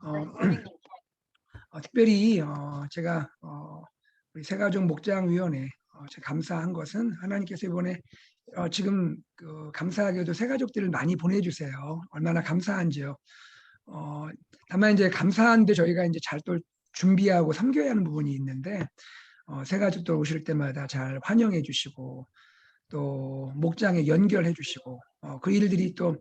어, 특별히 제가 우리 새가족 목장위원회 제가 감사한 것은 하나님께서 이번에 지금 감사하게도 새가족들을 많이 보내주세요. 얼마나 감사한지요. 어, 다만 이제 감사한데 저희가 이제 잘 또 준비하고 섬겨야 하는 부분이 있는데 새가족들 오실 때마다 잘 환영해 주시고 또 목장에 연결해 주시고 그 일들이 또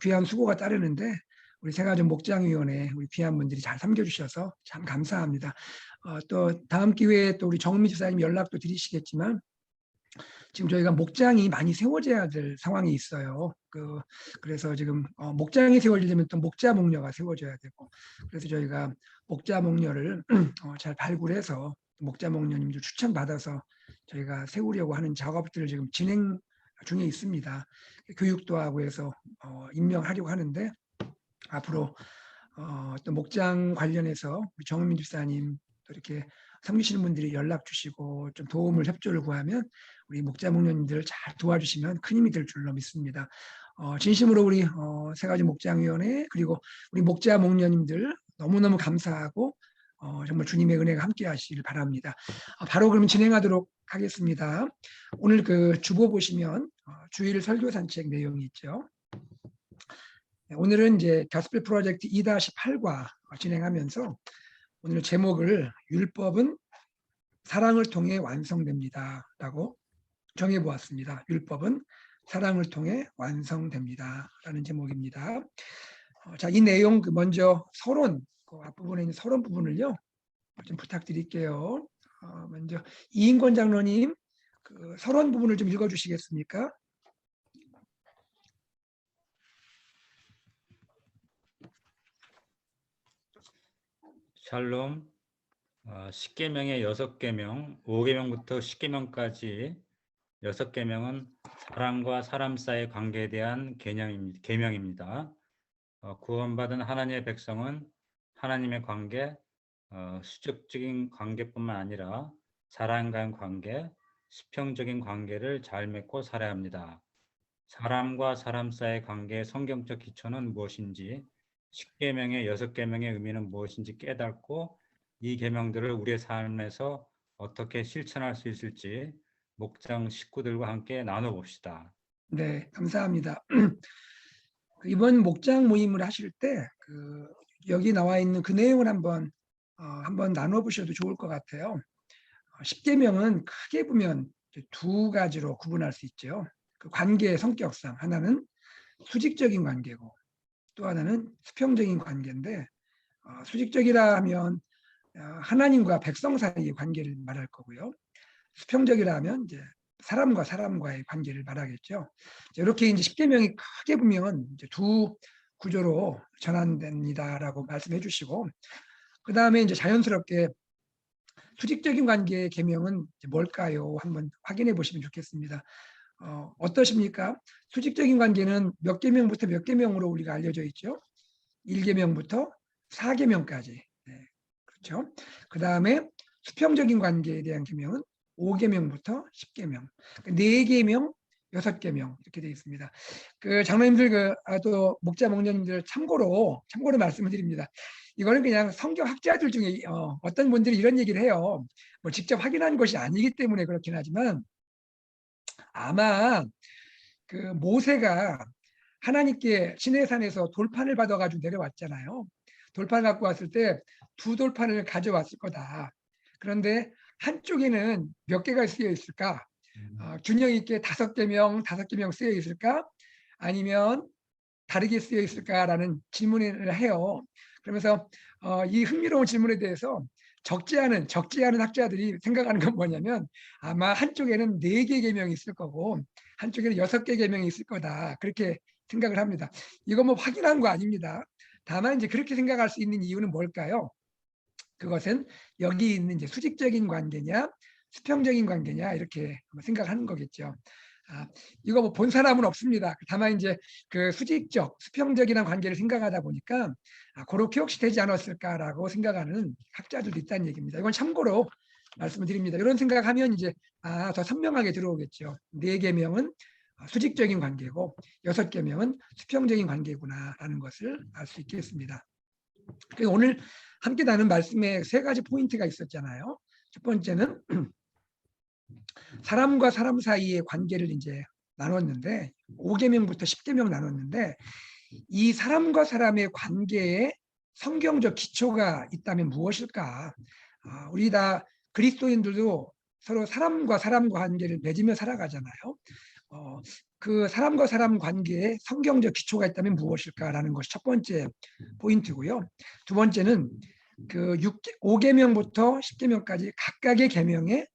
귀한 수고가 따르는데 우리 새가족 목장위원회 우리 귀한 분들이 잘 섬겨주셔서 참 감사합니다. 또 다음 기회에 또 우리 정은미 집사님 연락도 드리시겠지만 지금 저희가 목장이 많이 세워져야 될 상황이 있어요. 그래서 지금 목장이 세워지려면 또 목자 목녀가 세워져야 되고 그래서 저희가 목자 목녀를 잘 발굴해서 목자 목녀님들 추천받아서 저희가 세우려고 하는 작업들을 지금 진행 중에 있습니다. 교육도 하고 해서 임명하려고 하는데 앞으로 또 목장 관련해서 우리 정은민 집사님 또 이렇게 섬기시는 분들이 연락 주시고 좀 도움을 협조를 구하면 우리 목자 목녀님들을 잘 도와주시면 큰 힘이 될 줄로 믿습니다. 진심으로 우리 새가지 목장위원회 그리고 우리 목자 목녀님들 너무너무 감사하고 정말 주님의 은혜가 함께 하시길 바랍니다. 바로 그러면 진행하도록 하겠습니다. 오늘 그 주보 보시면 주일 설교 산책 내용이 있죠. 오늘은 이제 가스펠 프로젝트 2-8과 진행하면서 오늘 제목을 율법은 사랑을 통해 완성됩니다 라고 정해보았습니다. 율법은 사랑을 통해 완성됩니다 라는 제목입니다. 자, 이 내용 먼저 서론, 그 앞부분에 있는 서론 부분을요 좀 부탁드릴게요. 먼저 이인권 장로님 그 서론 부분을 좀 읽어주시겠습니까? 샬롬. 10계명의 6계명, 5계명부터 10계명까지 6계명은 사람과 사람 사이의 관계에 대한 계명입니다. 구원받은 하나님의 백성은 하나님의 관계, 수적적인 관계뿐만 아니라 사람과의 관계, 수평적인 관계를 잘 맺고 살아야 합니다. 사람과 사람 사이의 관계의 성경적 기초는 무엇인지, 10계명의 6계명의 의미는 무엇인지 깨닫고 이 계명들을 우리의 삶에서 어떻게 실천할 수 있을지 목장 식구들과 함께 나눠봅시다. 네, 감사합니다. 이번 목장 모임을 하실 때 여기 나와 있는 그 내용을 한번 나눠보셔도 좋을 것 같아요. 10계명은 크게 보면 두 가지로 구분할 수 있죠. 그 관계의 성격상 하나는 수직적인 관계고 또 하나는 수평적인 관계인데 수직적이라 하면 하나님과 백성 사이의 관계를 말할 거고요. 수평적이라 하면 이제 사람과 사람과의 관계를 말하겠죠. 이렇게 이제 10계명이 크게 보면 이제 두 구조로 전환됩니다라고 말씀해 주시고 그 다음에 이제 자연스럽게 수직적인 관계의 계명은 뭘까요? 한번 확인해 보시면 좋겠습니다. 어떠십니까? 수직적인 관계는 몇 계명부터 몇 계명으로 우리가 알려져 있죠? 1계명부터 4계명까지. 네, 그렇죠. 그 다음에 수평적인 관계에 대한 계명은 5계명부터 10계명. 4계명, 6계명 이렇게 되어 있습니다. 그 장로님들 또 목자 목녀님들 참고로 말씀을 드립니다. 이거는 그냥 성경 학자들 중에 어떤 분들이 이런 얘기를 해요. 뭐 직접 확인한 것이 아니기 때문에 그렇긴 하지만 아마 그 모세가 하나님께 시내산에서 돌판을 받아가지고 내려왔잖아요. 돌판 갖고 왔을 때 두 돌판을 가져왔을 거다. 그런데 한쪽에는 몇 개가 쓰여 있을까? 균형 있게 5개명 쓰여 있을까? 아니면 다르게 쓰여 있을까라는 질문을 해요. 그러면서 이 흥미로운 질문에 대해서 적지 않은 학자들이 생각하는 건 뭐냐면 아마 한쪽에는 4개 계명이 있을 거고 한쪽에는 6개 계명이 있을 거다. 그렇게 생각을 합니다. 이거 뭐 확인한 거 아닙니다. 다만 이제 그렇게 생각할 수 있는 이유는 뭘까요? 그것은 여기 있는 이제 수직적인 관계냐, 수평적인 관계냐 이렇게 생각하는 거겠죠. 이거 뭐 본 사람은 없습니다. 다만 이제 그 수직적, 수평적이라는 관계를 생각하다 보니까 그렇게 혹시 되지 않았을까라고 생각하는 학자들도 있다는 얘기입니다. 이건 참고로 말씀을 드립니다. 이런 생각하면 이제 더 선명하게 들어오겠죠. 4계명은 수직적인 관계고 6계명은 수평적인 관계구나라는 것을 알 수 있겠습니다. 그래서 오늘 함께 나눈 말씀에 세 가지 포인트가 있었잖아요. 첫 번째는 사람과 사람 사이의 관계를 이제 나눴는데 5계명부터 10계명 나눴는데 이 사람과 사람의 관계에 성경적 기초가 있다면 무엇일까? 우리 다 그리스도인들도 서로 사람과 사람 관계를 맺으며 살아가잖아요. 그 사람과 사람 관계에 성경적 기초가 있다면 무엇일까라는 것이 첫 번째 포인트고요. 두 번째는 그 5계명부터 10계명까지 각각의 계명에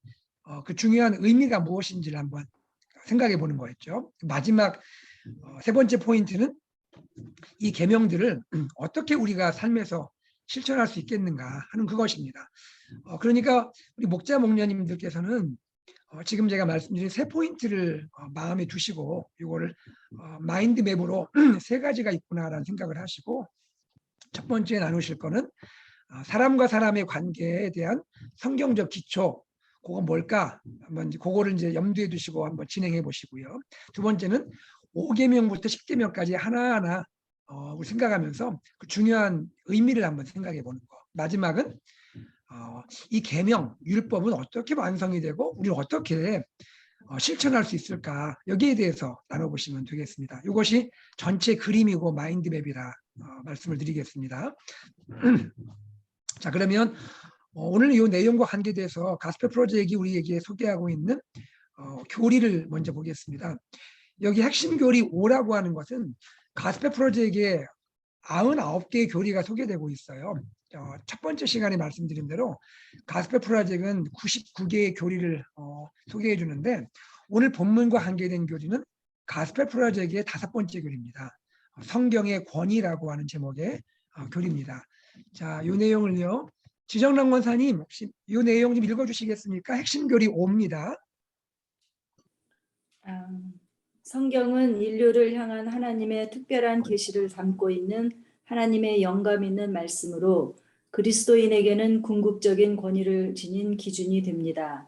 그 중요한 의미가 무엇인지를 한번 생각해 보는 거였죠. 마지막 세 번째 포인트는 이 계명들을 어떻게 우리가 삶에서 실천할 수 있겠는가 하는 그것입니다. 그러니까 우리 목자 목녀님들께서는 지금 제가 말씀드린 세 포인트를 마음에 두시고 이거를 마인드맵으로 세 가지가 있구나라는 생각을 하시고 첫 번째 나누실 거는 사람과 사람의 관계에 대한 성경적 기초 그건 뭘까 한번 그거를 이제 염두에 두시고 한번 진행해 보시고요. 두 번째는 5계명부터 10계명까지 하나하나 우리 생각하면서 그 중요한 의미를 한번 생각해 보는 거. 마지막은 이 계명, 율법은 어떻게 완성이 되고 우리는 어떻게 실천할 수 있을까 여기에 대해서 나눠보시면 되겠습니다. 이것이 전체 그림이고 마인드맵이라 말씀을 드리겠습니다. 자 그러면 오늘 이 내용과 관계돼서 가스펠 프로젝트가 우리에게 소개하고 있는 교리를 먼저 보겠습니다. 여기 핵심 교리 5라고 하는 것은 가스펠 프로젝트에 99개의 교리가 소개되고 있어요. 첫 번째 시간에 말씀드린 대로 가스펠 프로젝트는 99개의 교리를 소개해 주는데 오늘 본문과 관계된 교리는 가스펠 프로젝트의 5번째 교리입니다. 성경의 권위라고 하는 제목의 교리입니다. 자, 이 내용을요. 지정랑 원사님 혹시 이 내용 좀 읽어주시겠습니까? 핵심 교리 5입니다. 성경은 인류를 향한 하나님의 특별한 계시를 담고 있는 하나님의 영감 있는 말씀으로 그리스도인에게는 궁극적인 권위를 지닌 기준이 됩니다.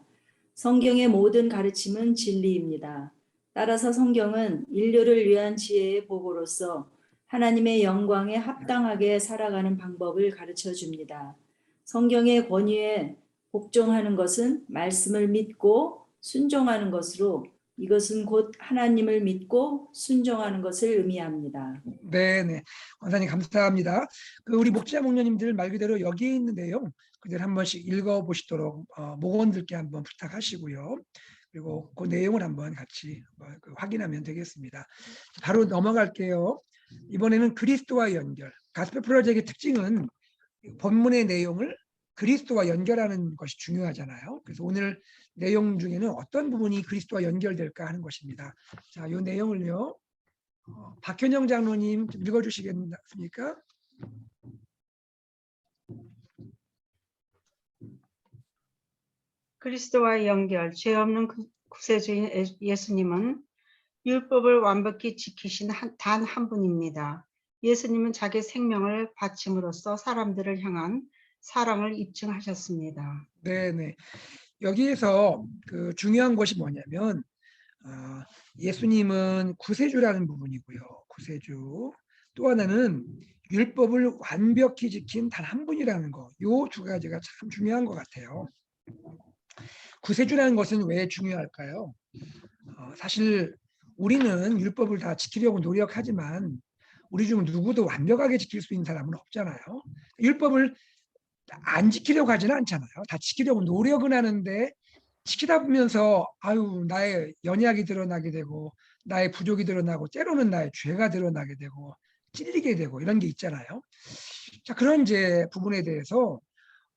성경의 모든 가르침은 진리입니다. 따라서 성경은 인류를 위한 지혜의 보고로서 하나님의 영광에 합당하게 살아가는 방법을 가르쳐 줍니다. 성경의 권위에 복종하는 것은 말씀을 믿고 순종하는 것으로 이것은 곧 하나님을 믿고 순종하는 것을 의미합니다. 네, 원사님 감사합니다. 우리 목자 목녀님들 말 그대로 여기에 있는 내용 그대로 한 번씩 읽어보시도록 목원들께 한번 부탁하시고요. 그리고 그 내용을 한번 같이 확인하면 되겠습니다. 바로 넘어갈게요. 이번에는 그리스도와 연결. 가스펠 프로젝트의 특징은 본문의 내용을 그리스도와 연결하는 것이 중요하잖아요. 그래서 오늘 내용 중에는 어떤 부분이 그리스도와 연결될까 하는 것입니다. 자, 이 내용을요. 박현영 장로님 좀 읽어주시겠습니까? 그리스도와의 연결, 죄 없는 구세주인 예수님은 율법을 완벽히 지키신 단 한 분입니다. 예수님은 자기 생명을 바침으로써 사람들을 향한 사랑을 입증하셨습니다. 네. 여기에서 그 중요한 것이 뭐냐면 예수님은 구세주라는 부분이고요. 구세주. 또 하나는 율법을 완벽히 지킨 단 한 분이라는 거. 이 두 가지가 참 중요한 것 같아요. 구세주라는 것은 왜 중요할까요? 사실 우리는 율법을 다 지키려고 노력하지만 우리 중 누구도 완벽하게 지킬 수 있는 사람은 없잖아요. 율법을 안 지키려고 하지는 않잖아요. 다 지키려고 노력은 하는데 지키다 보면서 나의 연약이 드러나게 되고 나의 부족이 드러나고 때로는 나의 죄가 드러나게 되고 찔리게 되고 이런 게 있잖아요. 자, 그런 이제 부분에 대해서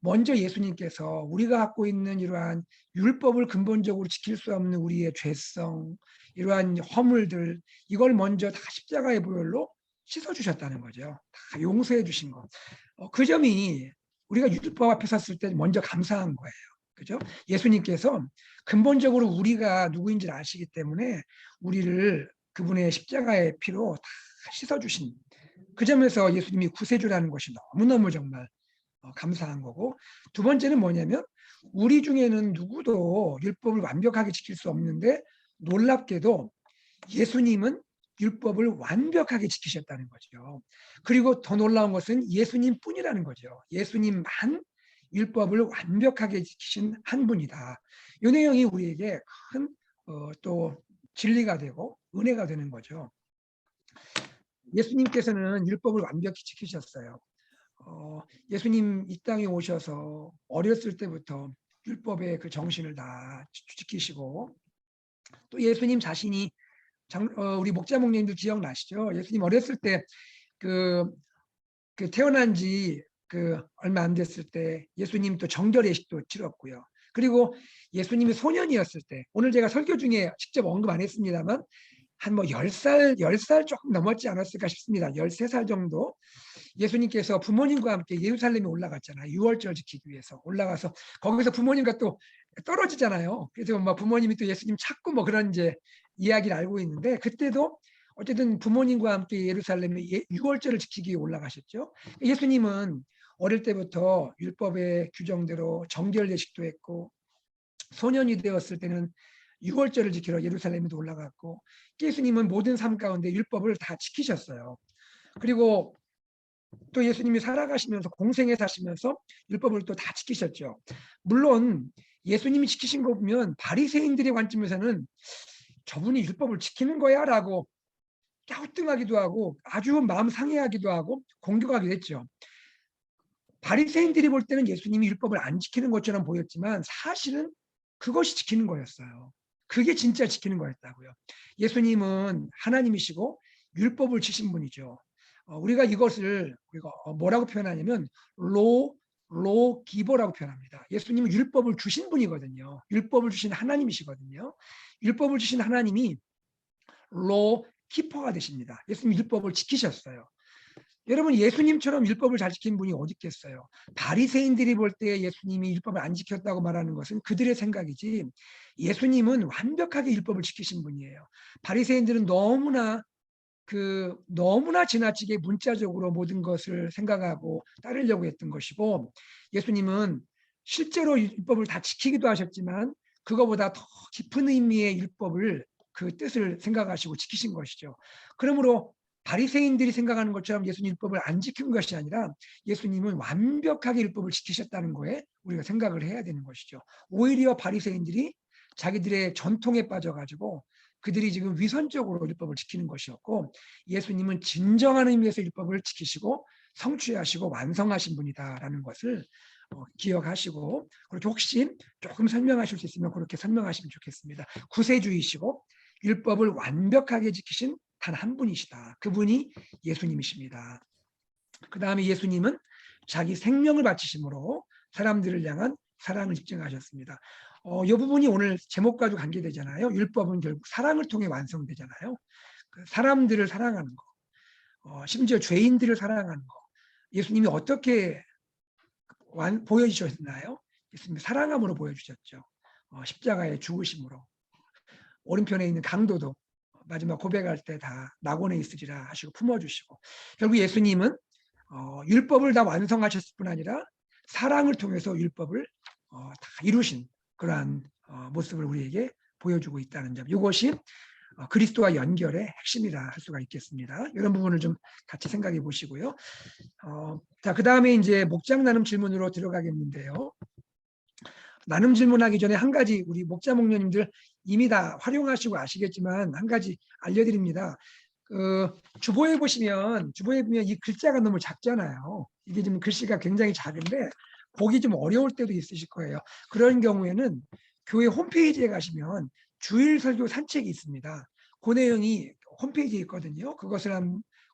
먼저 예수님께서 우리가 갖고 있는 이러한 율법을 근본적으로 지킬 수 없는 우리의 죄성, 이러한 허물들 이걸 먼저 다 십자가의 보혈로 씻어주셨다는 거죠. 다 용서해 주신 거. 그 점이 우리가 율법 앞에 섰을 때 먼저 감사한 거예요. 그죠? 예수님께서 근본적으로 우리가 누구인지를 아시기 때문에 우리를 그분의 십자가의 피로 다 씻어주신 그 점에서 예수님이 구세주라는 것이 너무너무 정말 감사한 거고 두 번째는 뭐냐면 우리 중에는 누구도 율법을 완벽하게 지킬 수 없는데 놀랍게도 예수님은 율법을 완벽하게 지키셨다는 거죠. 그리고 더 놀라운 것은 예수님뿐이라는 거죠. 예수님만 율법을 완벽하게 지키신 한 분이다. 이 내용이 우리에게 큰 또 진리가 되고 은혜가 되는 거죠. 예수님께서는 율법을 완벽히 지키셨어요. 예수님 이 땅에 오셔서 어렸을 때부터 율법의 그 정신을 다 지키시고, 또 예수님 자신이 우리 목자 목님도 기억나시죠? 예수님 어렸을 때 그 태어난 지 얼마 안 됐을 때 예수님 또 정결 예식도 치렀고요. 그리고 예수님이 소년이었을 때, 오늘 제가 설교 중에 직접 언급 안 했습니다만 한 뭐 10살 조금 넘었지 않았을까 싶습니다. 13살 정도 예수님께서 부모님과 함께 예루살렘에 올라갔잖아요. 유월절 지키기 위해서 올라가서 거기서 부모님과 또 떨어지잖아요. 그래서 뭐 부모님이 또 예수님 찾고 뭐 그런 이제 이야기를 알고 있는데, 그때도 어쨌든 부모님과 함께 예루살렘에 유월절을 지키기 위해 올라가셨죠. 예수님은 어릴 때부터 율법의 규정대로 정결 예식도 했고, 소년이 되었을 때는 유월절을 지키러 예루살렘에도 올라갔고, 예수님은 모든 삶 가운데 율법을 다 지키셨어요. 그리고 또 예수님이 살아가시면서 공생에 사시면서 율법을 또 다 지키셨죠. 물론 예수님이 지키신 거 보면 바리새인들의 관점에서는 저분이 율법을 지키는 거야 라고 갸우뚱하기도 하고 아주 마음 상해하기도 하고 공격하기도 했죠. 바리새인들이 볼 때는 예수님이 율법을 안 지키는 것처럼 보였지만 사실은 그것이 지키는 거였어요. 그게 진짜 지키는 거였다고요. 예수님은 하나님이시고 율법을 지신 분이죠. 우리가 이것을 뭐라고 표현하냐면 로 기버라고 표현합니다. 예수님은 율법을 주신 분이거든요. 율법을 주신 하나님이시거든요. 율법을 주신 하나님이 로 키퍼가 되십니다. 예수님 율법을 지키셨어요. 여러분, 예수님처럼 율법을 잘 지킨 분이 어디 있겠어요? 바리새인들이 볼 때 예수님이 율법을 안 지켰다고 말하는 것은 그들의 생각이지, 예수님은 완벽하게 율법을 지키신 분이에요. 바리새인들은 너무나 지나치게 문자적으로 모든 것을 생각하고 따르려고 했던 것이고, 예수님은 실제로 율법을 다 지키기도 하셨지만 그거보다 더 깊은 의미의 율법을, 그 뜻을 생각하시고 지키신 것이죠. 그러므로 바리새인들이 생각하는 것처럼 예수님 율법을 안 지킨 것이 아니라 예수님은 완벽하게 율법을 지키셨다는 거에 우리가 생각을 해야 되는 것이죠. 오히려 바리새인들이 자기들의 전통에 빠져가지고 그들이 지금 위선적으로 율법을 지키는 것이었고, 예수님은 진정한 의미에서 율법을 지키시고 성취하시고 완성하신 분이다라는 것을 기억하시고, 그렇게 혹시 조금 설명하실 수 있으면 그렇게 설명하시면 좋겠습니다. 구세주이시고 율법을 완벽하게 지키신 단 한 분이시다. 그분이 예수님이십니다. 그 다음에 예수님은 자기 생명을 바치심으로 사람들을 향한 사랑을 입증하셨습니다. 이 부분이 오늘 제목과도 관계되잖아요. 율법은 결국 사랑을 통해 완성되잖아요. 사람들을 사랑하는 거, 심지어 죄인들을 사랑하는 거, 예수님이 어떻게 보여주셨나요? 예수님이 사랑함으로 보여주셨죠. 십자가의 죽으심으로. 오른편에 있는 강도도 마지막 고백할 때 다 낙원에 있으리라 하시고 품어주시고, 결국 예수님은 율법을 다 완성하셨을 뿐 아니라 사랑을 통해서 율법을 다 이루신 그러한 모습을 우리에게 보여주고 있다는 점, 이것이 그리스도와 연결의 핵심이라 할 수가 있겠습니다. 이런 부분을 좀 같이 생각해 보시고요. 자, 그 다음에 이제 목장 나눔 질문으로 들어가겠는데요. 나눔 질문하기 전에 한 가지, 우리 목자 목녀님들 이미 다 활용하시고 아시겠지만 한 가지 알려드립니다. 주보에 보면 이 글자가 너무 작잖아요. 이게 지금 글씨가 굉장히 작은데 보기 좀 어려울 때도 있으실 거예요. 그런 경우에는 교회 홈페이지에 가시면 주일 설교 산책이 있습니다. 그 내용이 홈페이지에 있거든요. 그것을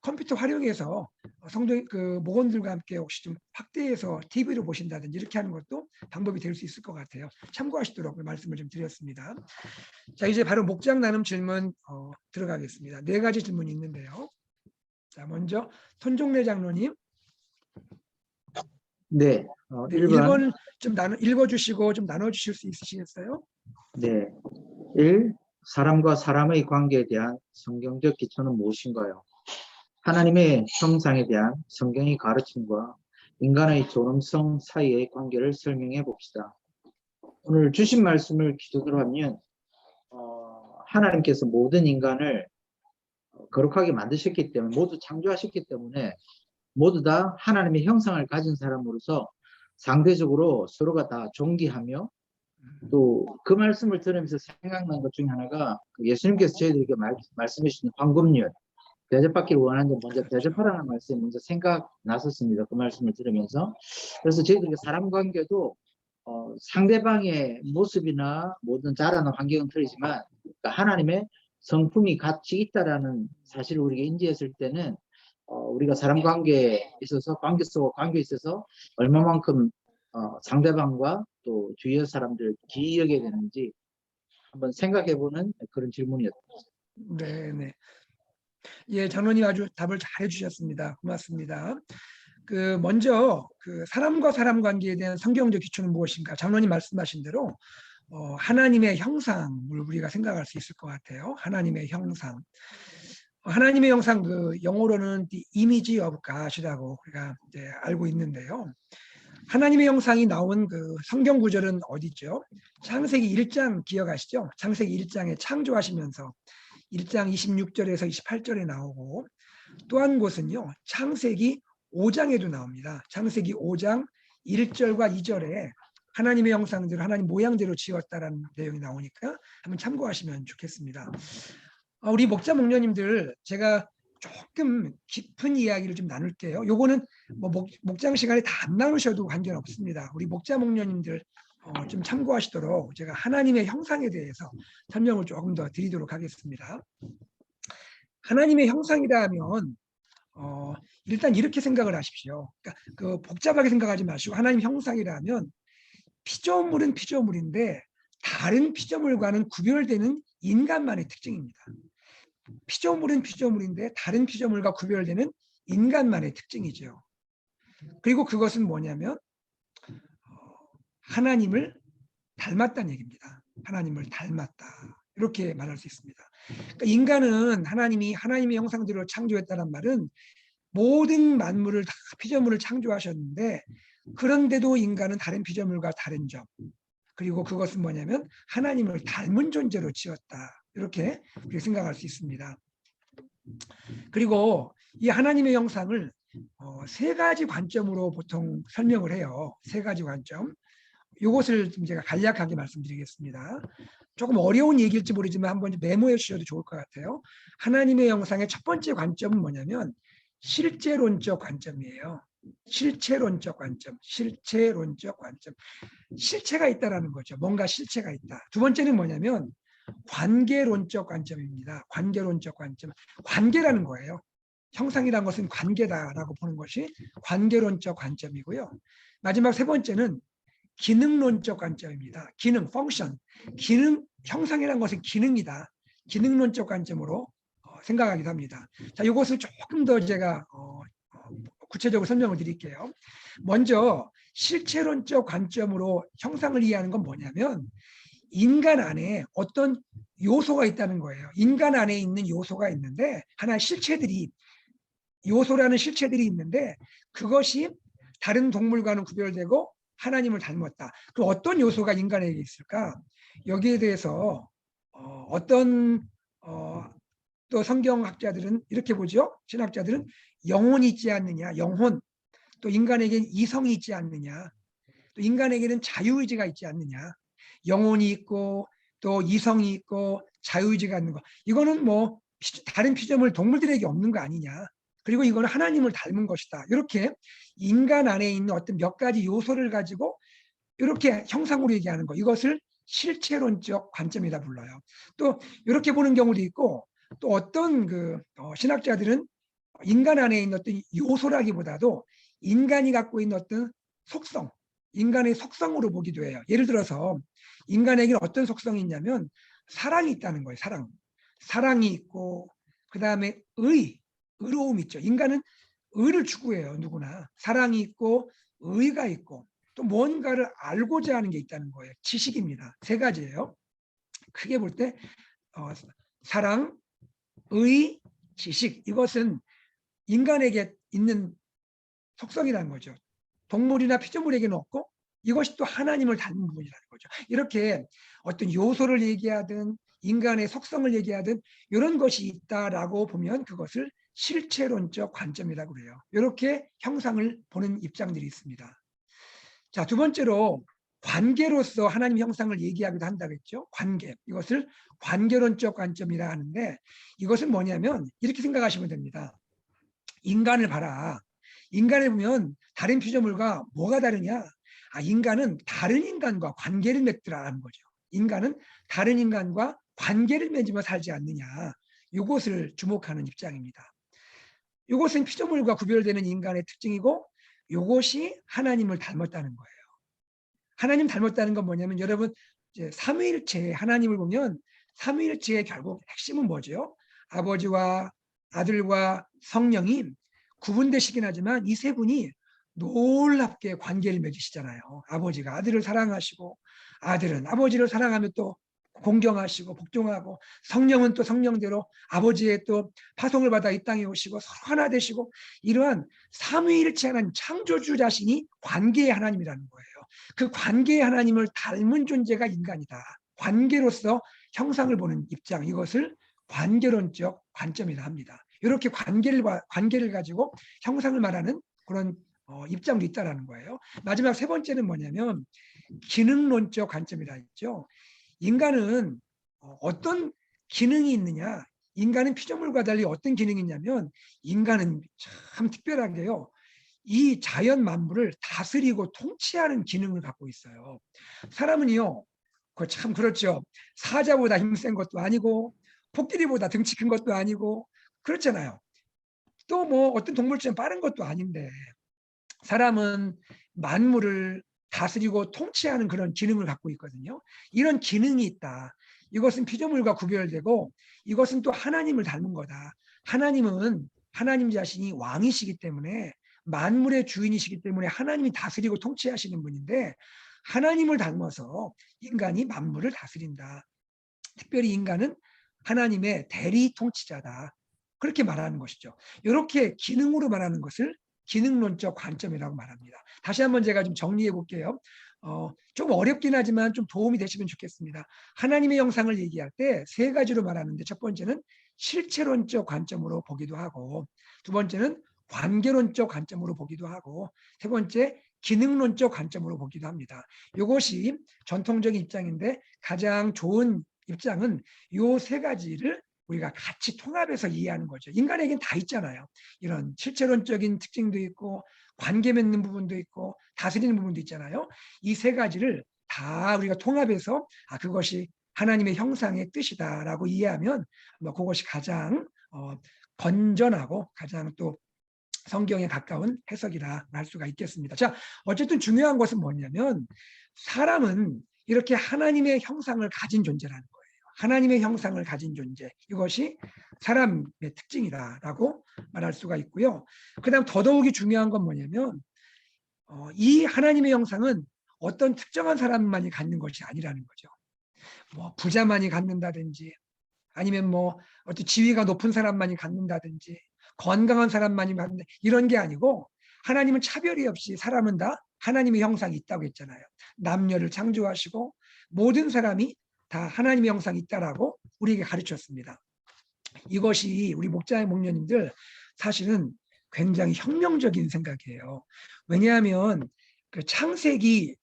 컴퓨터 활용해서 성도 목원들과 함께 혹시 좀 확대해서 TV로 보신다든지 이렇게 하는 것도 방법이 될 수 있을 것 같아요. 참고하시도록 말씀을 좀 드렸습니다. 자, 이제 바로 목장 나눔 질문 들어가겠습니다. 4가지 질문이 있는데요. 자, 먼저 손종래 장로님. 네, 1번 좀 읽어주시고 좀 나눠주실 수 있으시겠어요? 네. 1. 사람과 사람의 관계에 대한 성경적 기초는 무엇인가요? 하나님의 형상에 대한 성경의 가르침과 인간의 존엄성 사이의 관계를 설명해 봅시다. 오늘 주신 말씀을 기준으로 하면 하나님께서 모든 인간을 거룩하게 만드셨기 때문에 모두 창조하셨기 때문에 모두 다 하나님의 형상을 가진 사람으로서 상대적으로 서로가 다 존귀하며 또 그 말씀을 들으면서 생각난 것 중에 하나가 예수님께서 저희들에게 말씀해 주신 황금률 대접받기를 원하는 먼저 대접하라는 말씀이 먼저 생각났었습니다. 그 말씀을 들으면서. 그래서 저희들이 사람 관계도 상대방의 모습이나 모든 자라는 환경은 틀리지만 그러니까 하나님의 성품이 같이 있다라는 사실을 우리가 인지했을 때는 우리가 사람 관계에 있어서 관계 속 관계에 있어서 얼마만큼 상대방과 또 주위의 사람들 귀히 여겨야 되는지 한번 생각해보는 그런 질문이었습니다. 네, 네. 예, 장로님 아주 답을 잘 해주셨습니다. 고맙습니다. 먼저 사람과 사람 관계에 대한 성경적 기초는 무엇인가? 장로님 말씀하신 대로 하나님의 형상을 우리가 생각할 수 있을 것 같아요. 하나님의 형상. 하나님의 형상 영어로는 the image of God이라고 우리가 이제 알고 있는데요. 하나님의 형상이 나온 성경 구절은 어디죠? 창세기 1장 기억하시죠? 창세기 1장에 창조하시면서 1장 26절에서 28절에 나오고 또 한 곳은요. 창세기 5장에도 나옵니다. 창세기 5장 1절과 2절에 하나님의 형상대로 하나님 모양대로 지었다라는 내용이 나오니까 한번 참고하시면 좋겠습니다. 우리 목자 목녀님들 제가 조금 깊은 이야기를 좀 나눌게요. 요거는 뭐 목장 시간에 다 안 나누셔도 관계는 없습니다. 우리 목자 목녀님들 좀 참고하시도록 제가 하나님의 형상에 대해서 설명을 조금 더 드리도록 하겠습니다. 하나님의 형상이라 하면 일단 이렇게 생각을 하십시오. 그러니까 복잡하게 생각하지 마시고 하나님 형상이라 하면 피조물은 피조물인데 다른 피조물과는 구별되는 인간만의 특징입니다. 피조물은 피조물인데 다른 피조물과 구별되는 인간만의 특징이죠. 그리고 그것은 뭐냐면 하나님을 닮았다는 얘기입니다. 하나님을 닮았다. 이렇게 말할 수 있습니다. 그러니까 인간은 하나님의 형상대로 창조했다는 말은 모든 만물을 다 피조물을 창조하셨는데 그런데도 인간은 다른 피조물과 다른 점 그리고 그것은 뭐냐면 하나님을 닮은 존재로 지었다. 이렇게 생각할 수 있습니다. 그리고 이 하나님의 형상을 세 가지 관점으로 보통 설명을 해요. 세 가지 관점. 이것을 좀 제가 간략하게 말씀드리겠습니다. 조금 어려운 얘기일지 모르지만 한번 메모해 주셔도 좋을 것 같아요. 하나님의 형상의 첫 번째 관점은 뭐냐면 실제론적 관점이에요. 실체론적 관점, 실체론적 관점. 실체가 있다라는 거죠. 뭔가 실체가 있다. 두 번째는 뭐냐면 관계론적 관점입니다. 관계론적 관점. 관계라는 거예요. 형상이라는 것은 관계다라고 보는 것이 관계론적 관점이고요. 마지막 세 번째는 기능론적 관점입니다. 기능, 펑션. 기능, 형상이라는 것은 기능이다. 기능론적 관점으로 생각하기도 합니다. 자, 이것을 조금 더 제가 구체적으로 설명을 드릴게요. 먼저 실체론적 관점으로 형상을 이해하는 건 뭐냐면 인간 안에 어떤 요소가 있다는 거예요. 인간 안에 있는 요소가 있는데 하나의 실체들이 요소라는 실체들이 있는데 그것이 다른 동물과는 구별되고 하나님을 닮았다. 그럼 어떤 요소가 인간에게 있을까? 여기에 대해서 어떤 또 성경학자들은 이렇게 보죠. 신학자들은 영혼이 있지 않느냐. 영혼. 또 인간에게는 이성이 있지 않느냐. 또 인간에게는 자유의지가 있지 않느냐. 영혼이 있고 또 이성이 있고 자유의지가 있는 거. 이거는 뭐 다른 피조물 동물들에게 없는 거 아니냐. 그리고 이거는 하나님을 닮은 것이다. 이렇게 인간 안에 있는 어떤 몇 가지 요소를 가지고 이렇게 형상으로 얘기하는 거. 이것을 실체론적 관점이다 불러요. 또 이렇게 보는 경우도 있고 또 어떤 신학자들은 인간 안에 있는 어떤 요소라기보다도 인간이 갖고 있는 어떤 속성, 인간의 속성으로 보기도 해요. 예를 들어서 인간에게는 어떤 속성이 있냐면 사랑이 있다는 거예요. 사랑이 있고 그 다음에 의로움이 있죠. 인간은 의를 추구해요. 누구나. 사랑이 있고 의가 있고 또 뭔가를 알고자 하는 게 있다는 거예요. 지식입니다. 세 가지예요. 크게 볼 때 사랑, 의, 지식 이것은 인간에게 있는 속성이라는 거죠. 동물이나 피조물에게는 없고 이것이 또 하나님을 닮은 부분이라는 거죠. 이렇게 어떤 요소를 얘기하든 인간의 속성을 얘기하든 이런 것이 있다라고 보면 그것을 실체론적 관점이라고 그래요. 이렇게 형상을 보는 입장들이 있습니다. 자, 두 번째로 관계로서 하나님 형상을 얘기하기도 한다고 했죠. 관계. 이것을 관계론적 관점이라 하는데 이것은 뭐냐면 이렇게 생각하시면 됩니다. 인간을 봐라. 인간을 보면 다른 피조물과 뭐가 다르냐? 인간은 다른 인간과 관계를 맺더라는 거죠. 인간은 다른 인간과 관계를 맺으며 살지 않느냐. 이것을 주목하는 입장입니다. 이것은 피조물과 구별되는 인간의 특징이고 이것이 하나님을 닮았다는 거예요. 하나님 닮았다는 건 뭐냐면 여러분 이제 삼위일체 하나님을 보면 삼위일체의 결국 핵심은 뭐죠? 아버지와 아들과 성령이 구분되시긴 하지만 이 세 분이 놀랍게 관계를 맺으시잖아요. 아버지가 아들을 사랑하시고 아들은 아버지를 사랑하며 또 공경하시고 복종하고 성령은 또 성령대로 아버지의 또 파송을 받아 이 땅에 오시고 서로 하나 되시고 이러한 삼위일체 하나님 창조주 자신이 관계의 하나님이라는 거예요. 그 관계의 하나님을 닮은 존재가 인간이다. 관계로서 형상을 보는 입장 이것을 관계론적 관점이라 합니다. 이렇게 관계를 가지고 형상을 말하는 그런 입장도 있다라는 거예요. 마지막 세 번째는 뭐냐면 기능론적 관점이라 했죠. 인간은 어떤 기능이 있느냐? 인간은 피조물과 달리 어떤 기능이 있냐면 인간은 참 특별하게요. 이 자연 만물을 다스리고 통치하는 기능을 갖고 있어요. 사람은요. 참 그렇죠. 사자보다 힘센 것도 아니고 코끼리보다 등치 큰 것도 아니고 그렇잖아요. 또 뭐 어떤 동물처럼 빠른 것도 아닌데 사람은 만물을 다스리고 통치하는 그런 기능을 갖고 있거든요. 이런 기능이 있다. 이것은 피조물과 구별되고 이것은 또 하나님을 닮은 거다. 하나님은 하나님 자신이 왕이시기 때문에 만물의 주인이시기 때문에 하나님이 다스리고 통치하시는 분인데 하나님을 닮아서 인간이 만물을 다스린다. 특별히 인간은 하나님의 대리 통치자다. 그렇게 말하는 것이죠. 이렇게 기능으로 말하는 것을 기능론적 관점이라고 말합니다. 다시 한번 제가 좀 정리해 볼게요. 좀 어렵긴 하지만 좀 도움이 되시면 좋겠습니다. 하나님의 형상을 얘기할 때 세 가지로 말하는데 첫 번째는 실체론적 관점으로 보기도 하고 두 번째는 관계론적 관점으로 보기도 하고 세 번째 기능론적 관점으로 보기도 합니다. 이것이 전통적인 입장인데 가장 좋은 입장은 이 세 가지를 우리가 같이 통합해서 이해하는 거죠. 인간에겐 다 있잖아요. 이런 실체론적인 특징도 있고 관계 맺는 부분도 있고 다스리는 부분도 있잖아요. 이 세 가지를 다 우리가 통합해서 그것이 하나님의 형상의 뜻이다라고 이해하면 그것이 가장 건전하고 가장 또 성경에 가까운 해석이라 할 수가 있겠습니다. 자, 어쨌든 중요한 것은 뭐냐면 사람은 이렇게 하나님의 형상을 가진 존재라는 거예요. 하나님의 형상을 가진 존재. 이것이 사람의 특징이다라고 말할 수가 있고요. 그다음 더더욱이 중요한 건 뭐냐면 이 하나님의 형상은 어떤 특정한 사람만이 갖는 것이 아니라는 거죠. 뭐 부자만이 갖는다든지 아니면 뭐 어떤 지위가 높은 사람만이 갖는다든지 건강한 사람만이 갖는다 이런 게 아니고 하나님은 차별이 없이 사람은 다 하나님의 형상이 있다고 했잖아요. 남녀를 창조하시고 모든 사람이 다 하나님의 형상이 있다라고 우리에게 가르쳤습니다. 이것이 우리 목자님들 사실은 굉장히 혁명적인 생각이에요. 왜냐하면 그 창세기,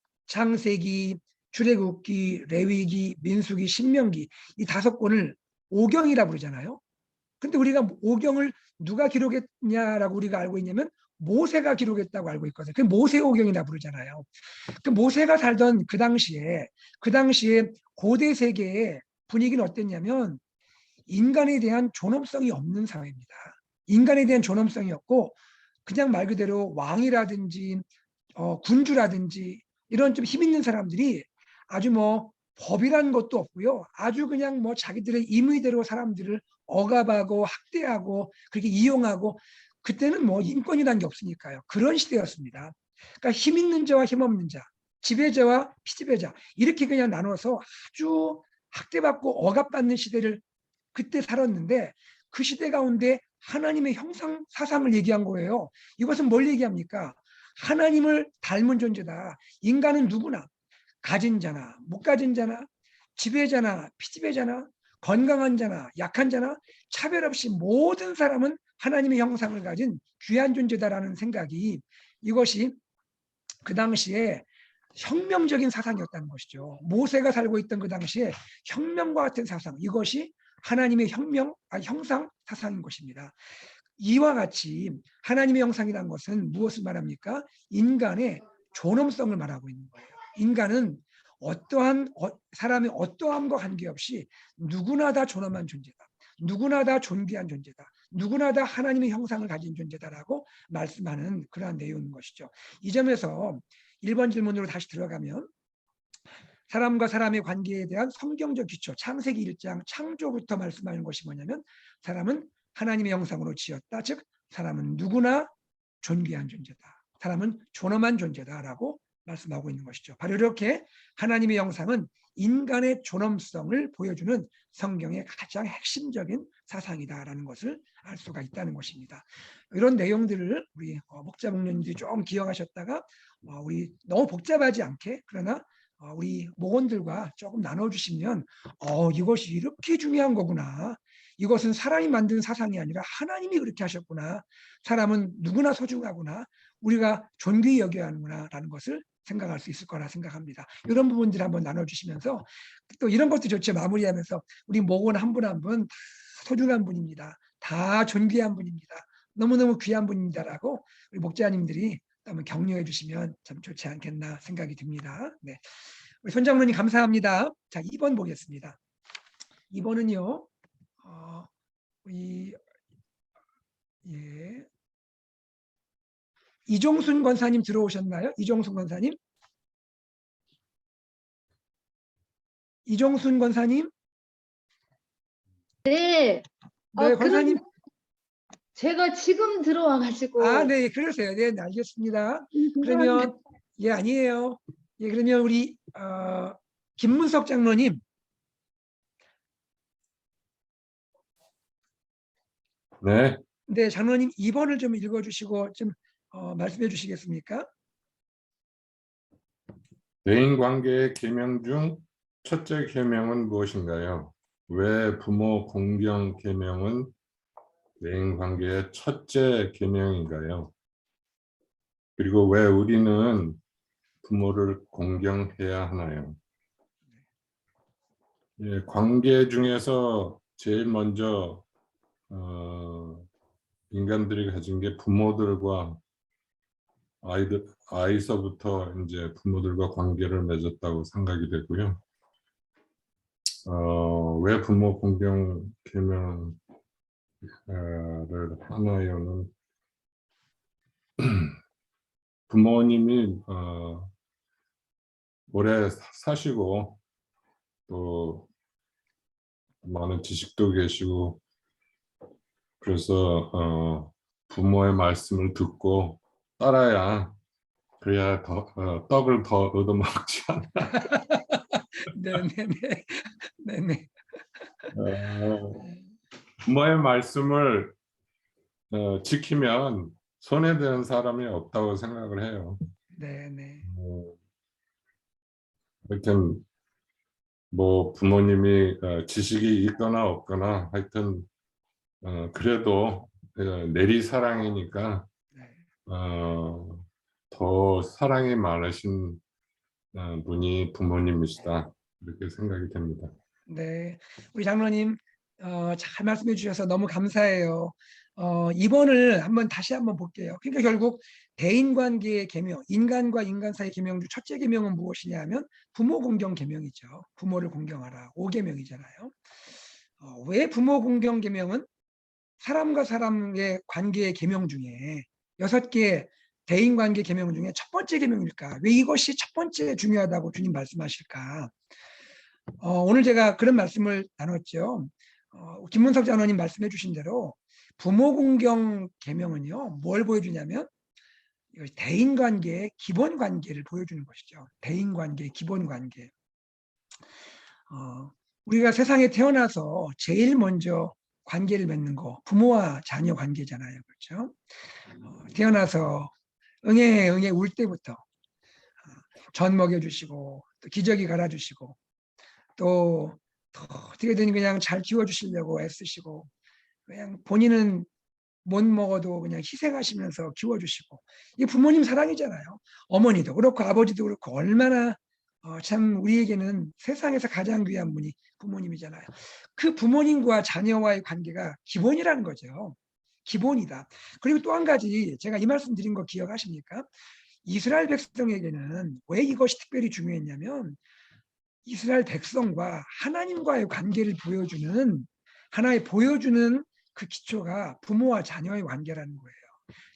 출애굽기, 레위기, 민수기, 신명기 이 5권을 오경이라고 그러잖아요. 근데 우리가 오경을 누가 기록했냐라고 우리가 알고 있냐면 모세가 기록했다고 알고 있거든요. 그 모세오경이라고 부르잖아요. 그 모세가 살던 그 당시에 고대 세계의 분위기는 어땠냐면 인간에 대한 존엄성이 없는 사회입니다. 인간에 대한 존엄성이 없고 그냥 말 그대로 왕이라든지 군주라든지 이런 좀 힘 있는 사람들이 아주 뭐 법이란 것도 없고요. 아주 그냥 뭐 자기들의 임의대로 사람들을 억압하고 학대하고 그렇게 이용하고 그때는 뭐 인권이라는 게 없으니까요. 그런 시대였습니다. 그러니까 힘 있는 자와 힘 없는 자, 지배자와 피지배자 이렇게 그냥 나눠서 아주 학대받고 억압받는 시대를 그때 살았는데 그 시대 가운데 하나님의 형상 사상을 얘기한 거예요. 이것은 뭘 얘기합니까? 하나님을 닮은 존재다. 인간은 누구나 가진 자나 못 가진 자나 지배자나 피지배자나 건강한 자나 약한 자나 차별 없이 모든 사람은 하나님의 형상을 가진 귀한 존재다라는 생각이, 이것이 그 당시에 혁명적인 사상이었다는 것이죠. 모세가 살고 있던 그 당시에 혁명과 같은 사상, 이것이 하나님의 형상 사상인 것입니다. 이와 같이 하나님의 형상이라는 것은 무엇을 말합니까? 인간의 존엄성을 말하고 있는 거예요. 인간은 사람의 어떠함과 관계없이 누구나 다 존엄한 존재다. 누구나 다 존귀한 존재다. 누구나 다 하나님의 형상을 가진 존재다라고 말씀하는 그러한 내용인 것이죠. 이 점에서 1번 질문으로 다시 들어가면, 사람과 사람의 관계에 대한 성경적 기초, 창세기 1장 창조부터 말씀하는 것이 뭐냐면, 사람은 하나님의 형상으로 지었다. 즉 사람은 누구나 존귀한 존재다. 사람은 존엄한 존재다라고 말씀하고 있는 것이죠. 바로 이렇게 하나님의 형상은 인간의 존엄성을 보여주는 성경의 가장 핵심적인 사상이다라는 것을 알 수가 있다는 것입니다. 이런 내용들을 우리 목자 목녀님들이 좀 기억하셨다가 우리 너무 복잡하지 않게, 그러나 우리 목원들과 조금 나눠주시면 이것이 이렇게 중요한 거구나. 이것은 사람이 만든 사상이 아니라 하나님이 그렇게 하셨구나. 사람은 누구나 소중하구나. 우리가 존귀히 여겨야 하는구나라는 것을 생각할 수 있을 거라 생각합니다. 이런 부분들 한번 나눠주시면서, 또 이런 것도 좋죠. 마무리하면서 우리 목원 한 분 한 분 다 소중한 분입니다. 다 존귀한 분입니다. 너무너무 귀한 분입니다라고 우리 목자님들이 한번 격려해 주시면 참 좋지 않겠나 생각이 듭니다. 네. 우리 손장로님 감사합니다. 자, 2번 보겠습니다. 2번은요. 이종순 권사님 들어오셨나요? 이종순 권사님? 이종순 권사님? 네. 네, 권사님. 제가 지금 들어와가지고. 네, 그러세요. 네, 알겠습니다. 죄송합니다. 그러면 아니에요. 그러면 우리 김문석 장로님. 네, 네, 장로님 2번을 좀 읽어주시고 좀 말씀해 주시겠습니까? 대인관계의 계명 중 첫째 계명은 무엇인가요? 왜 부모 공경 계명은 대인관계의 첫째 계명인가요? 그리고 왜 우리는 부모를 공경해야 하나요? 관계 중에서 제일 먼저 인간들이 가진 게 부모들과 아이서부터 이제 부모들과 관계를 맺었다고 생각이 되고요. 왜 부모 공경 계명을 하나요는 부모님이 오래 사시고 또 많은 지식도 계시고, 그래서 부모의 말씀을 듣고 따라야, 그래야 떡을 더 얻어먹지 않나. 네네. 부모의 말씀을 지키면 손해되는 사람이 없다고 생각을 해요. 네네. 하여튼 뭐 부모님이 지식이 있거나 없거나 하여튼 그래도 내리사랑이니까 더 사랑이 많으신 분이 부모님이시다, 이렇게 생각이 됩니다. 네, 우리 장로님 잘 말씀해 주셔서 너무 감사해요. 2번을 다시 한번 볼게요. 그러니까 결국 대인관계의 계명, 인간과 인간 사이 계명 중 첫째 계명은 무엇이냐면 부모 공경 계명이죠. 부모를 공경하라, 5계명이잖아요. 왜 부모 공경 계명은 사람과 사람의 관계의 계명 중에 6개 대인관계 계명 중에 첫 번째 계명일까? 왜 이것이 첫 번째 중요하다고 주님 말씀하실까? 오늘 제가 그런 말씀을 나눴죠. 김문석 장로님 말씀해 주신 대로 부모 공경 계명은요, 뭘 보여주냐면 대인관계의 기본 관계를 보여주는 것이죠. 대인관계의 기본 관계. 우리가 세상에 태어나서 제일 먼저 관계를 맺는 거 부모와 자녀 관계잖아요. 그렇죠? 태어나서 응애 울 때부터 전 먹여주시고 또 기저귀 갈아주시고 또 어떻게든 그냥 잘 키워주시려고 애쓰시고 그냥 본인은 못 먹어도 그냥 희생하시면서 키워주시고 이 부모님 사랑이잖아요. 어머니도 그렇고 아버지도 그렇고 얼마나 참 우리에게는 세상에서 가장 귀한 분이 부모님이잖아요. 그 부모님과 자녀와의 관계가 기본이라는 거죠. 기본이다. 그리고 또 한 가지 제가 이 말씀 드린 거 기억하십니까? 이스라엘 백성에게는 왜 이것이 특별히 중요했냐면 이스라엘 백성과 하나님과의 관계를 보여주는 그 기초가 부모와 자녀의 관계라는 거예요.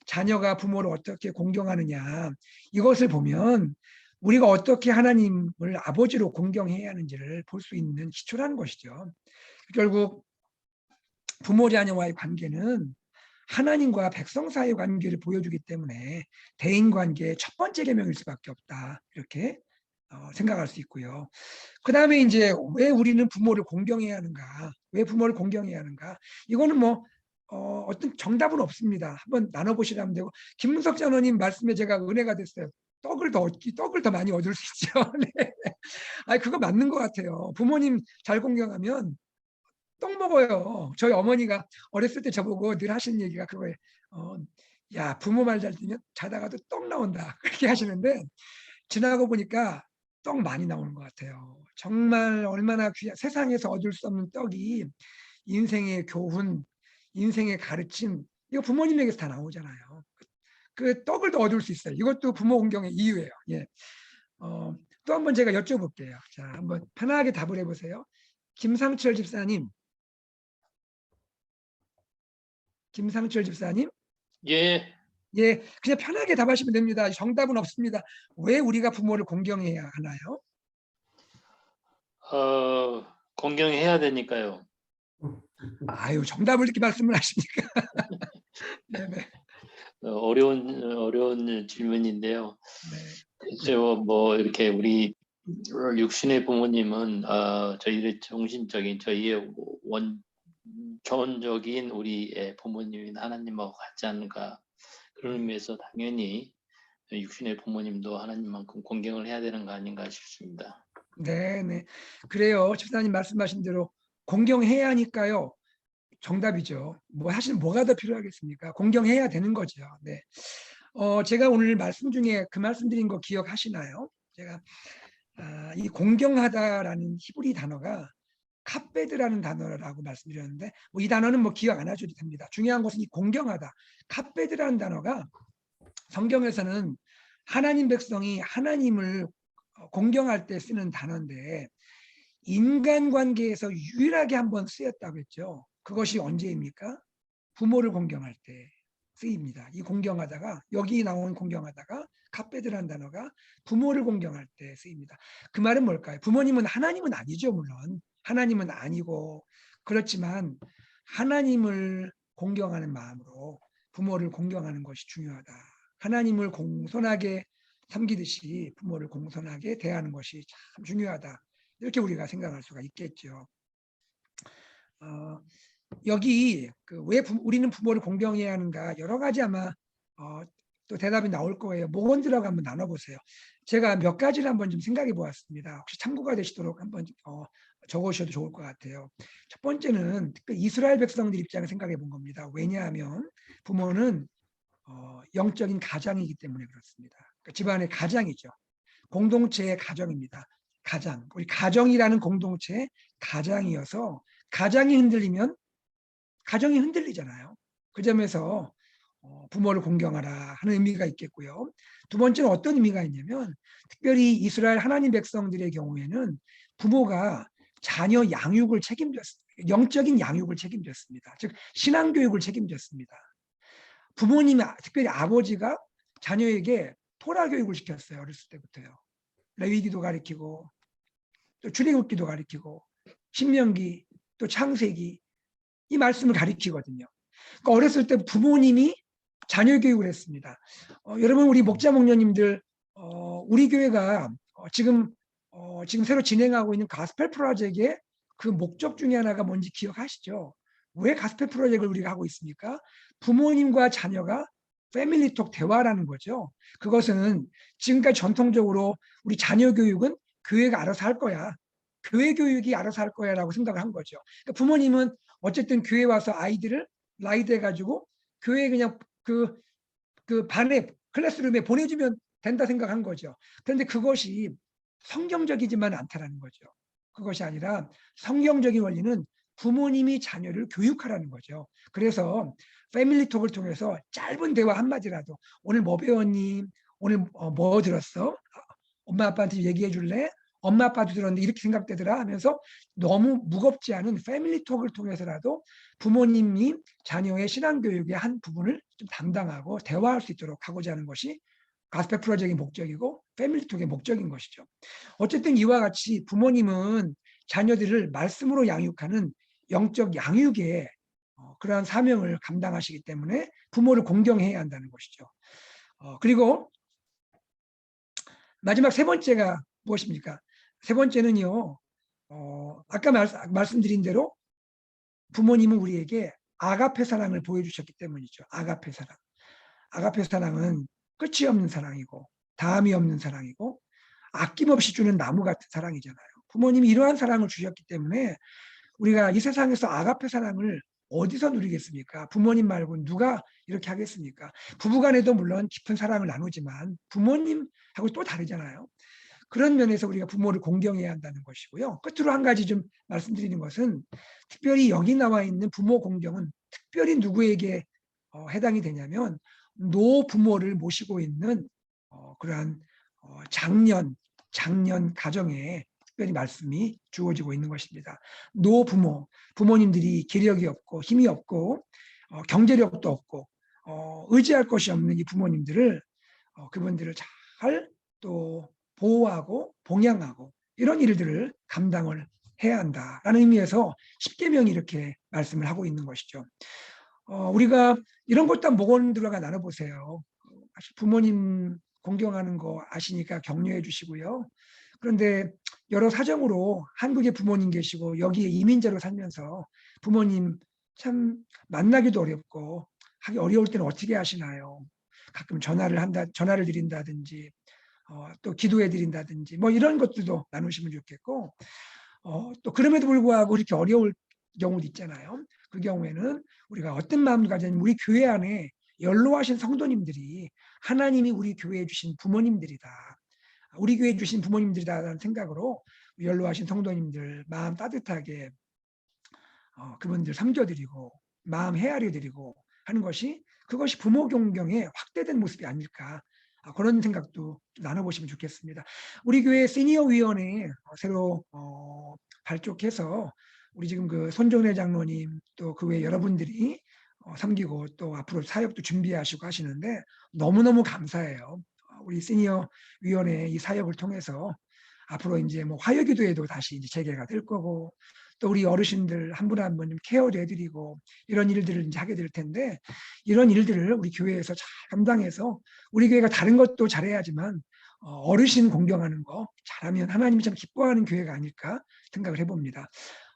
자녀가 부모를 어떻게 공경하느냐 이것을 보면 우리가 어떻게 하나님을 아버지로 공경해야 하는지를 볼 수 있는 기초라는 것이죠. 결국 부모 자녀와의 관계는 하나님과 백성 사이의 관계를 보여주기 때문에 대인관계의 첫 번째 계명일 수밖에 없다. 이렇게 생각할 수 있고요. 그 다음에 이제 왜 우리는 부모를 공경해야 하는가? 왜 부모를 공경해야 하는가? 이거는 뭐 어떤 정답은 없습니다. 한번 나눠보시라면 되고 김문석 장로님 말씀에 제가 은혜가 됐어요. 떡을 더 많이 얻을 수 있죠. 네. 아니 그거 맞는 것 같아요. 부모님 잘 공경하면 떡 먹어요. 저희 어머니가 어렸을 때 저보고 늘 하시는 얘기가 그거예요. 야 부모 말 잘 들으면 자다가도 떡 나온다. 그렇게 하시는데 지나고 보니까 떡 많이 나오는 것 같아요. 정말 얼마나 귀한 세상에서 얻을 수 없는 떡이 인생의 교훈, 인생의 가르침 이거 부모님에게서 다 나오잖아요. 그 떡을 더 얻을 수 있어요. 이것도 부모 공경의 이유예요. 예. 또 한번 제가 여쭤볼게요. 자, 한번 편하게 답을 해보세요. 김상철 집사님. 예, 예, 그냥 편하게 답하시면 됩니다. 정답은 없습니다. 왜 우리가 부모를 공경해야 하나요? 공경해야 되니까요. 아유, 정답을 이렇게 말씀을 하시니까. 네네. 어려운 질문인데요. 네. 글쎄요, 뭐 이렇게 우리 육신의 부모님은 저희의 정신적인 저희의 원초적인 우리의 부모님인 하나님하고 같지 않은가 그런 의미에서 당연히 육신의 부모님도 하나님만큼 공경을 해야 되는 거 아닌가 싶습니다. 네. 그래요. 집사님 말씀하신 대로 공경해야 하니까요. 정답이죠. 뭐 사실 뭐가 더 필요하겠습니까? 공경해야 되는 거죠. 네. 제가 오늘 말씀 중에 그 말씀드린 거 기억하시나요? 제가 이 공경하다라는 히브리 단어가 카베드라는 단어라고 말씀드렸는데 뭐 이 단어는 뭐 기억 안 하셔도 됩니다. 중요한 것은 이 공경하다. 카베드라는 단어가 성경에서는 하나님 백성이 하나님을 공경할 때 쓰는 단어인데 인간관계에서 유일하게 한번 쓰였다고 했죠. 그것이 언제입니까? 부모를 공경할 때 쓰입니다. 이 공경하다가 여기 나온 공경하다가 카페드라는 단어가 부모를 공경할 때 쓰입니다. 그 말은 뭘까요? 부모님은 하나님은 아니죠. 물론 하나님은 아니고 그렇지만 하나님을 공경하는 마음으로 부모를 공경하는 것이 중요하다. 하나님을 공손하게 섬기듯이 부모를 공손하게 대하는 것이 참 중요하다. 이렇게 우리가 생각할 수가 있겠죠. 여기 왜 우리는 부모를 공경해야 하는가 여러 가지 아마 또 대답이 나올 거예요. 목원들하고 한번 나눠보세요. 제가 몇 가지를 한번 좀 생각해 보았습니다. 혹시 참고가 되시도록 한번 적어주셔도 좋을 것 같아요. 첫 번째는 특별히 이스라엘 백성들 입장을 생각해 본 겁니다. 왜냐하면 부모는 영적인 가장이기 때문에 그렇습니다. 그러니까 집안의 가장이죠. 공동체의 가정입니다. 가장. 우리 가정이라는 공동체의 가장이어서 가장이 흔들리면 가정이 흔들리잖아요. 그 점에서 부모를 공경하라 하는 의미가 있겠고요. 두 번째는 어떤 의미가 있냐면 특별히 이스라엘 하나님 백성들의 경우에는 부모가 자녀 양육을 책임졌습니다. 영적인 양육을 책임졌습니다. 즉 신앙교육을 책임졌습니다. 부모님, 특별히 아버지가 자녀에게 토라 교육을 시켰어요. 어렸을 때부터요. 레위기도 가르치고 또 출애굽기도 가르치고 신명기 또 창세기 이 말씀을 가르치거든요. 그러니까 어렸을 때 부모님이 자녀 교육을 했습니다. 여러분 우리 목자 목녀님들 우리 교회가 지금 새로 진행하고 있는 가스펠 프로젝트의 그 목적 중에 하나가 뭔지 기억하시죠? 왜 가스펠 프로젝트를 우리가 하고 있습니까? 부모님과 자녀가 패밀리톡 대화라는 거죠. 그것은 지금까지 전통적으로 우리 자녀 교육은 교회가 알아서 할 거야. 교회 교육이 알아서 할 거야라고 생각을 한 거죠. 그러니까 부모님은 어쨌든 교회 와서 아이들을 라이드 해가지고 교회 그냥 그 반에 클래스룸에 보내주면 된다 생각한 거죠. 그런데 그것이 성경적이지만 않다라는 거죠. 그것이 아니라 성경적인 원리는 부모님이 자녀를 교육하라는 거죠. 그래서 패밀리톡을 통해서 짧은 대화 한마디라도 오늘 뭐 배웠니? 오늘 뭐 들었어? 엄마 아빠한테 얘기해 줄래? 엄마 아빠도 들었는데 이렇게 생각되더라 하면서 너무 무겁지 않은 패밀리톡을 통해서라도 부모님이 자녀의 신앙교육의 한 부분을 좀 담당하고 대화할 수 있도록 하고자 하는 것이 가스펠 프로젝트의 목적이고 패밀리톡의 목적인 것이죠. 어쨌든 이와 같이 부모님은 자녀들을 말씀으로 양육하는 영적 양육의 그러한 사명을 감당하시기 때문에 부모를 공경해야 한다는 것이죠. 그리고 마지막 세 번째가 무엇입니까? 세 번째는요. 아까 말씀드린 대로 부모님은 우리에게 아가페 사랑을 보여주셨기 때문이죠. 아가페 사랑. 아가페 사랑은 끝이 없는 사랑이고 다함이 없는 사랑이고 아낌없이 주는 나무 같은 사랑이잖아요. 부모님이 이러한 사랑을 주셨기 때문에 우리가 이 세상에서 아가페 사랑을 어디서 누리겠습니까? 부모님 말고 누가 이렇게 하겠습니까? 부부간에도 물론 깊은 사랑을 나누지만 부모님하고 또 다르잖아요. 그런 면에서 우리가 부모를 공경해야 한다는 것이고요. 끝으로 한 가지 좀 말씀드리는 것은 특별히 여기 나와 있는 부모 공경은 특별히 누구에게 해당이 되냐면 노부모를 모시고 있는 그러한 장년 가정에 특별히 말씀이 주어지고 있는 것입니다. 노부모, 부모님들이 기력이 없고 힘이 없고 경제력도 없고 의지할 것이 없는 이 부모님들을 그분들을 잘 또 보호하고 봉양하고 이런 일들을 감당을 해야 한다라는 의미에서 십계명이 이렇게 말씀을 하고 있는 것이죠. 우리가 이런 것도 한번 들어가 나눠보세요. 부모님 공경하는 거 아시니까 격려해 주시고요. 그런데 여러 사정으로 한국에 부모님 계시고 여기에 이민자로 살면서 부모님 참 만나기도 어렵고 하기 어려울 때는 어떻게 하시나요? 가끔 전화를 드린다든지 또 기도해 드린다든지 뭐 이런 것들도 나누시면 좋겠고 또 그럼에도 불구하고 이렇게 어려울 경우도 있잖아요. 그 경우에는 우리가 어떤 마음을 가지냐면 우리 교회 안에 연로하신 성도님들이 하나님이 우리 교회에 주신 부모님들이다. 우리 교회에 주신 부모님들이다라는 생각으로 연로하신 성도님들 마음 따뜻하게 그분들 섬겨드리고 마음 헤아려드리고 하는 것이 그것이 부모 공경의 확대된 모습이 아닐까 그런 생각도 나눠보시면 좋겠습니다. 우리 교회 시니어 위원회 새로 발족해서 우리 지금 그 손정래 장로님 또 그 외 여러분들이 섬기고 또 앞으로 사역도 준비하시고 하시는데 너무너무 감사해요. 우리 시니어 위원회 이 사역을 통해서 앞으로 이제 뭐 화요기도회도 다시 이제 재개가 될 거고 또 우리 어르신들 한 분 한 분 좀 케어도 해드리고 이런 일들을 이제 하게 될 텐데 이런 일들을 우리 교회에서 잘 감당해서 우리 교회가 다른 것도 잘해야지만 어르신 공경하는 거 잘하면 하나님이 참 기뻐하는 교회가 아닐까 생각을 해봅니다.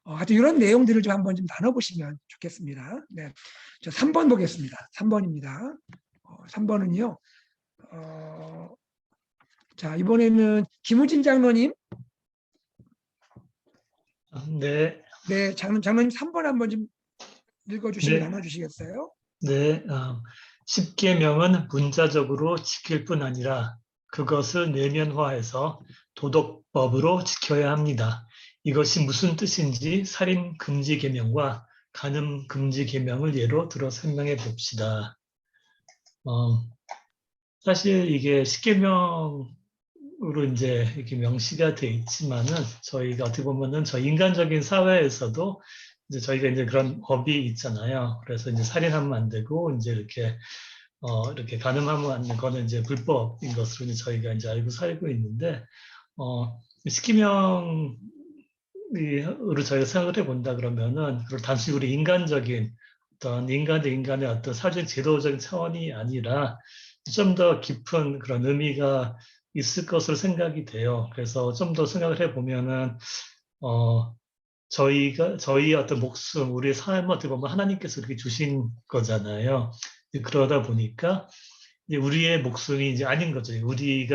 하여튼 이런 내용들을 좀 한번 좀 나눠보시면 좋겠습니다. 네, 저 3번 보겠습니다. 3번입니다. 3번은요. 자, 이번에는 김우진 장로님. 네, 네, 장로님 3번 한번 좀 읽어주시고 네. 나눠주시겠어요? 네. 십계명은 문자적으로 지킬 뿐 아니라 그것을 내면화해서 도덕법으로 지켜야 합니다. 이것이 무슨 뜻인지 살인 금지 계명과 간음 금지 계명을 예로 들어 설명해 봅시다. 사실 이게 십계명으로 이제 이렇게 명시가 돼 있지만은 저희가 어떻게 보면은 저 인간적인 사회에서도 이제 저희가 이제 그런 법이 있잖아요. 그래서 이제 살인하면 안 되고 이제 이렇게 간음하면 안 되는 거는 이제 불법인 것으로 이제 저희가 이제 알고 살고 있는데 십계명으로 저희가 생각을 해본다 그러면은 그걸 단순히 우리 인간적인 어떤 인간 대 인간의 어떤 사회적 제도적인 차원이 아니라 좀 더 깊은 그런 의미가 있을 것으로 생각이 돼요. 그래서 좀 더 생각을 해보면은 저희의 어떤 목숨, 우리의 삶을 어떻게 보면 하나님께서 이렇게 주신 거잖아요. 그러다 보니까 이제 우리의 목숨이 이제 아닌 거죠. 우리의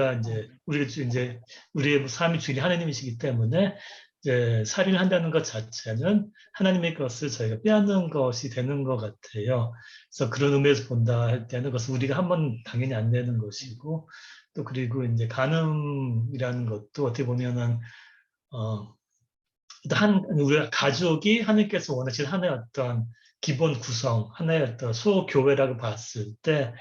삶의 주인이 하나님이시기 때문에 이제 살인을 한다는 것 자체는 하나님의 것을 저희가 빼앗는 것이 되는 것 같아요. 그래서 그런 의미에서 본다 할 때는 그것은 우리가 한번 당연히 안 되는 것이고, 또 그리고 이제 간음이라는 것도 어떻게 보면은 우리가 가족이 하나님께서 원하신 하나의 어떤 기본 구성, 하나의 어떤 소교회라고 봤을 때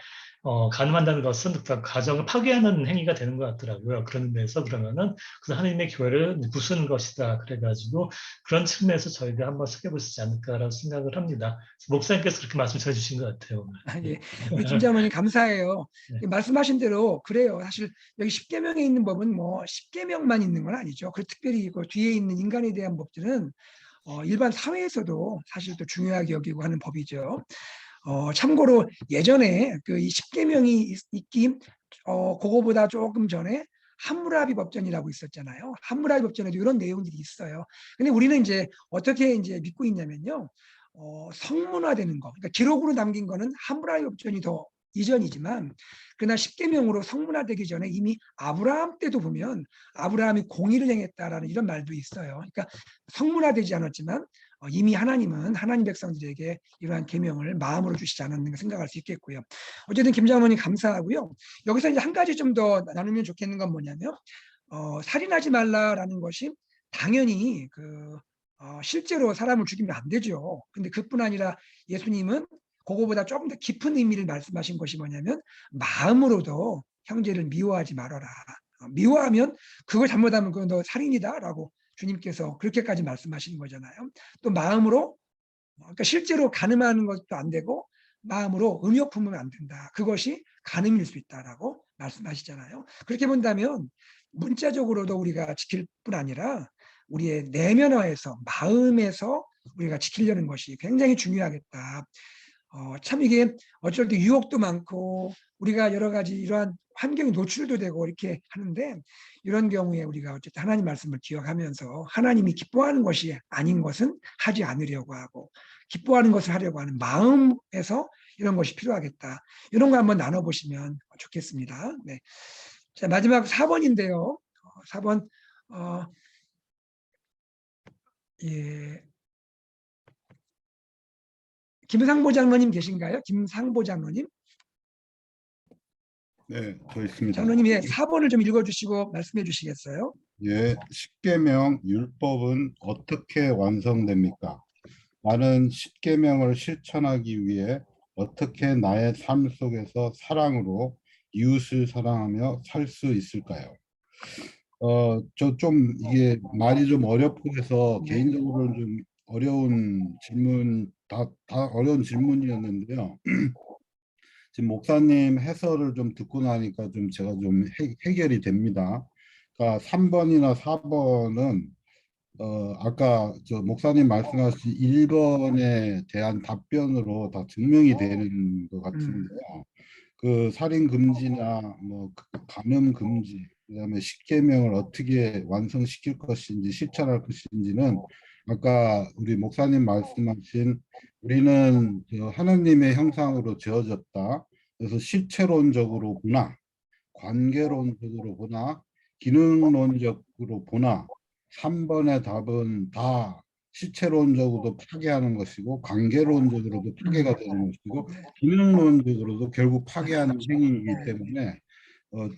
가늠한다는 것은 그 가정을 파괴하는 행위가 되는 것 같더라고요. 그런 의미에서 그러면은 그 하나님의 교회를 부수는 것이다. 그래가지고 그런 측면에서 저희가 한번 살펴볼 수 있지 않을까라고 생각을 합니다. 목사님께서 그렇게 말씀 전해주신 것 같아요. 예. 우리 김장로님 감사해요. 네. 말씀하신 대로 그래요. 사실 여기 10계명에 있는 법은 뭐 10계명만 있는 건 아니죠. 그 특별히 그 뒤에 있는 인간에 대한 법들은 일반 사회에서도 사실 또 중요하게 여기고 하는 법이죠. 참고로 예전에 그 이 10계명이 있기 그거보다 조금 전에 함무라비 법전이라고 있었잖아요. 함무라비 법전에도 이런 내용들이 있어요. 근데 우리는 이제 어떻게 이제 믿고 있냐면요. 성문화되는 거, 그러니까 기록으로 남긴 거는 함무라비 법전이 더 이전이지만, 그러나 10계명으로 성문화되기 전에 이미 아브라함 때도 보면 아브라함이 공의를 행했다라는 이런 말도 있어요. 그러니까 성문화되지 않았지만 이미 하나님은 하나님 백성들에게 이러한 계명을 마음으로 주시지 않았는가 생각할 수 있겠고요. 어쨌든 김장모님 감사하고요. 여기서 이제 한 가지 좀 더 나누면 좋겠는 건 뭐냐면 살인하지 말라라는 것이 당연히 실제로 사람을 죽이면 안 되죠. 근데 그뿐 아니라 예수님은 그거보다 조금 더 깊은 의미를 말씀하신 것이 뭐냐면 마음으로도 형제를 미워하지 말아라. 미워하면 그걸 잘못하면 그건 너 살인이다라고 주님께서 그렇게까지 말씀하시는 거잖아요. 또 마음으로, 그러니까 실제로 간음하는 것도 안 되고 마음으로 음욕 품으면 안 된다. 그것이 간음일 수 있다라고 말씀하시잖아요. 그렇게 본다면 문자적으로도 우리가 지킬 뿐 아니라 우리의 내면화에서, 마음에서 우리가 지키려는 것이 굉장히 중요하겠다. 참 이게 어쩔 때 유혹도 많고 우리가 여러 가지 이러한 환경에 노출도 되고 이렇게 하는데, 이런 경우에 우리가 어쨌든 하나님 말씀을 기억하면서 하나님이 기뻐하는 것이 아닌 것은 하지 않으려고 하고 기뻐하는 것을 하려고 하는 마음에서 이런 것이 필요하겠다. 이런 거 한번 나눠보시면 좋겠습니다. 네. 자, 마지막 4번인데요. 4번 예. 김상보 장로님 계신가요? 김상보 장로님? 네, 저 있습니다. 장로님, 4번을 좀 읽어주시고 말씀해 주시겠어요? 예, 십계명 율법은 어떻게 완성됩니까? 나는 십계명을 실천하기 위해 어떻게 나의 삶 속에서 사랑으로 이웃을 사랑하며 살 수 있을까요? 저 좀 이게 말이 좀 어렵고 해서 개인적으로는 좀 어려운 질문, 다 어려운 질문이었는데요. 지금 목사님 해설을 좀 듣고 나니까 좀 제가 좀 해결이 됩니다. 그러니까 3번이나 4번은 아까 저 목사님 말씀하신 1번에 대한 답변으로 다 증명이 되는 것 같은데요. 그 살인 금지나 뭐 간음 금지, 그다음에 십계명을 어떻게 완성시킬 것인지 실천할 것인지는 아까 우리 목사님 말씀하신 우리는 하나님의 형상으로 지어졌다. 그래서 실체론적으로 보나 관계론적으로 보나 기능론적으로 보나 3번의 답은 다 실체론적으로도 파괴하는 것이고 관계론적으로도 파괴가 되는 것이고 기능론적으로도 결국 파괴하는 행위이기 때문에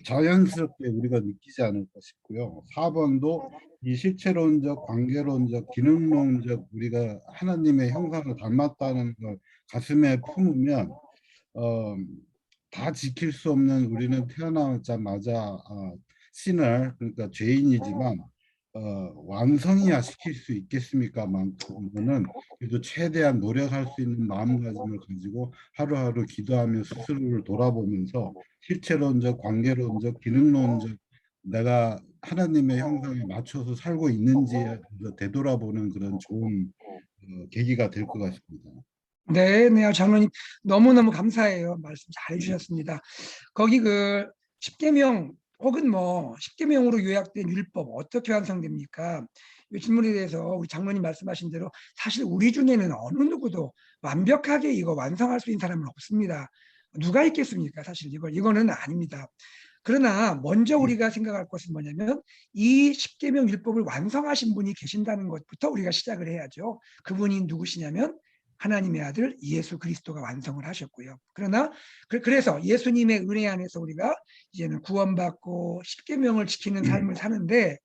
자연스럽게 우리가 느끼지 않을까 싶고요. 4번도 이 실체론적, 관계론적, 기능론적 우리가 하나님의 형상을 닮았다는 걸 가슴에 품으면 다 지킬 수 없는 우리는 태어나자마자 신을, 그러니까 죄인이지만 완성이야 시킬 수 있겠습니까만큼은 그래도 최대한 노력할 수 있는 마음가짐을 가지고 하루하루 기도하며 스스로를 돌아보면서 실체론적, 관계론적, 기능론적 내가 하나님의 형상에 맞춰서 살고 있는지에 되돌아보는 그런 좋은 계기가 될 것 같습니다. 네, 장로님 너무너무 감사해요. 말씀 잘 해주셨습니다. 거기 그 10계명 혹은 뭐 10계명으로 요약된 율법 어떻게 완성됩니까? 이 질문에 대해서 우리 장로님 말씀하신 대로 사실 우리 중에는 어느 누구도 완벽하게 이거 완성할 수 있는 사람은 없습니다. 누가 있겠습니까? 사실 이거는 아닙니다. 그러나 먼저 우리가 생각할 것은 뭐냐면 이 십계명 율법을 완성하신 분이 계신다는 것부터 우리가 시작을 해야죠. 그분이 누구시냐면 하나님의 아들 예수 그리스도가 완성을 하셨고요. 그러나 그래서 예수님의 은혜 안에서 우리가 이제는 구원받고 십계명을 지키는 삶을 사는데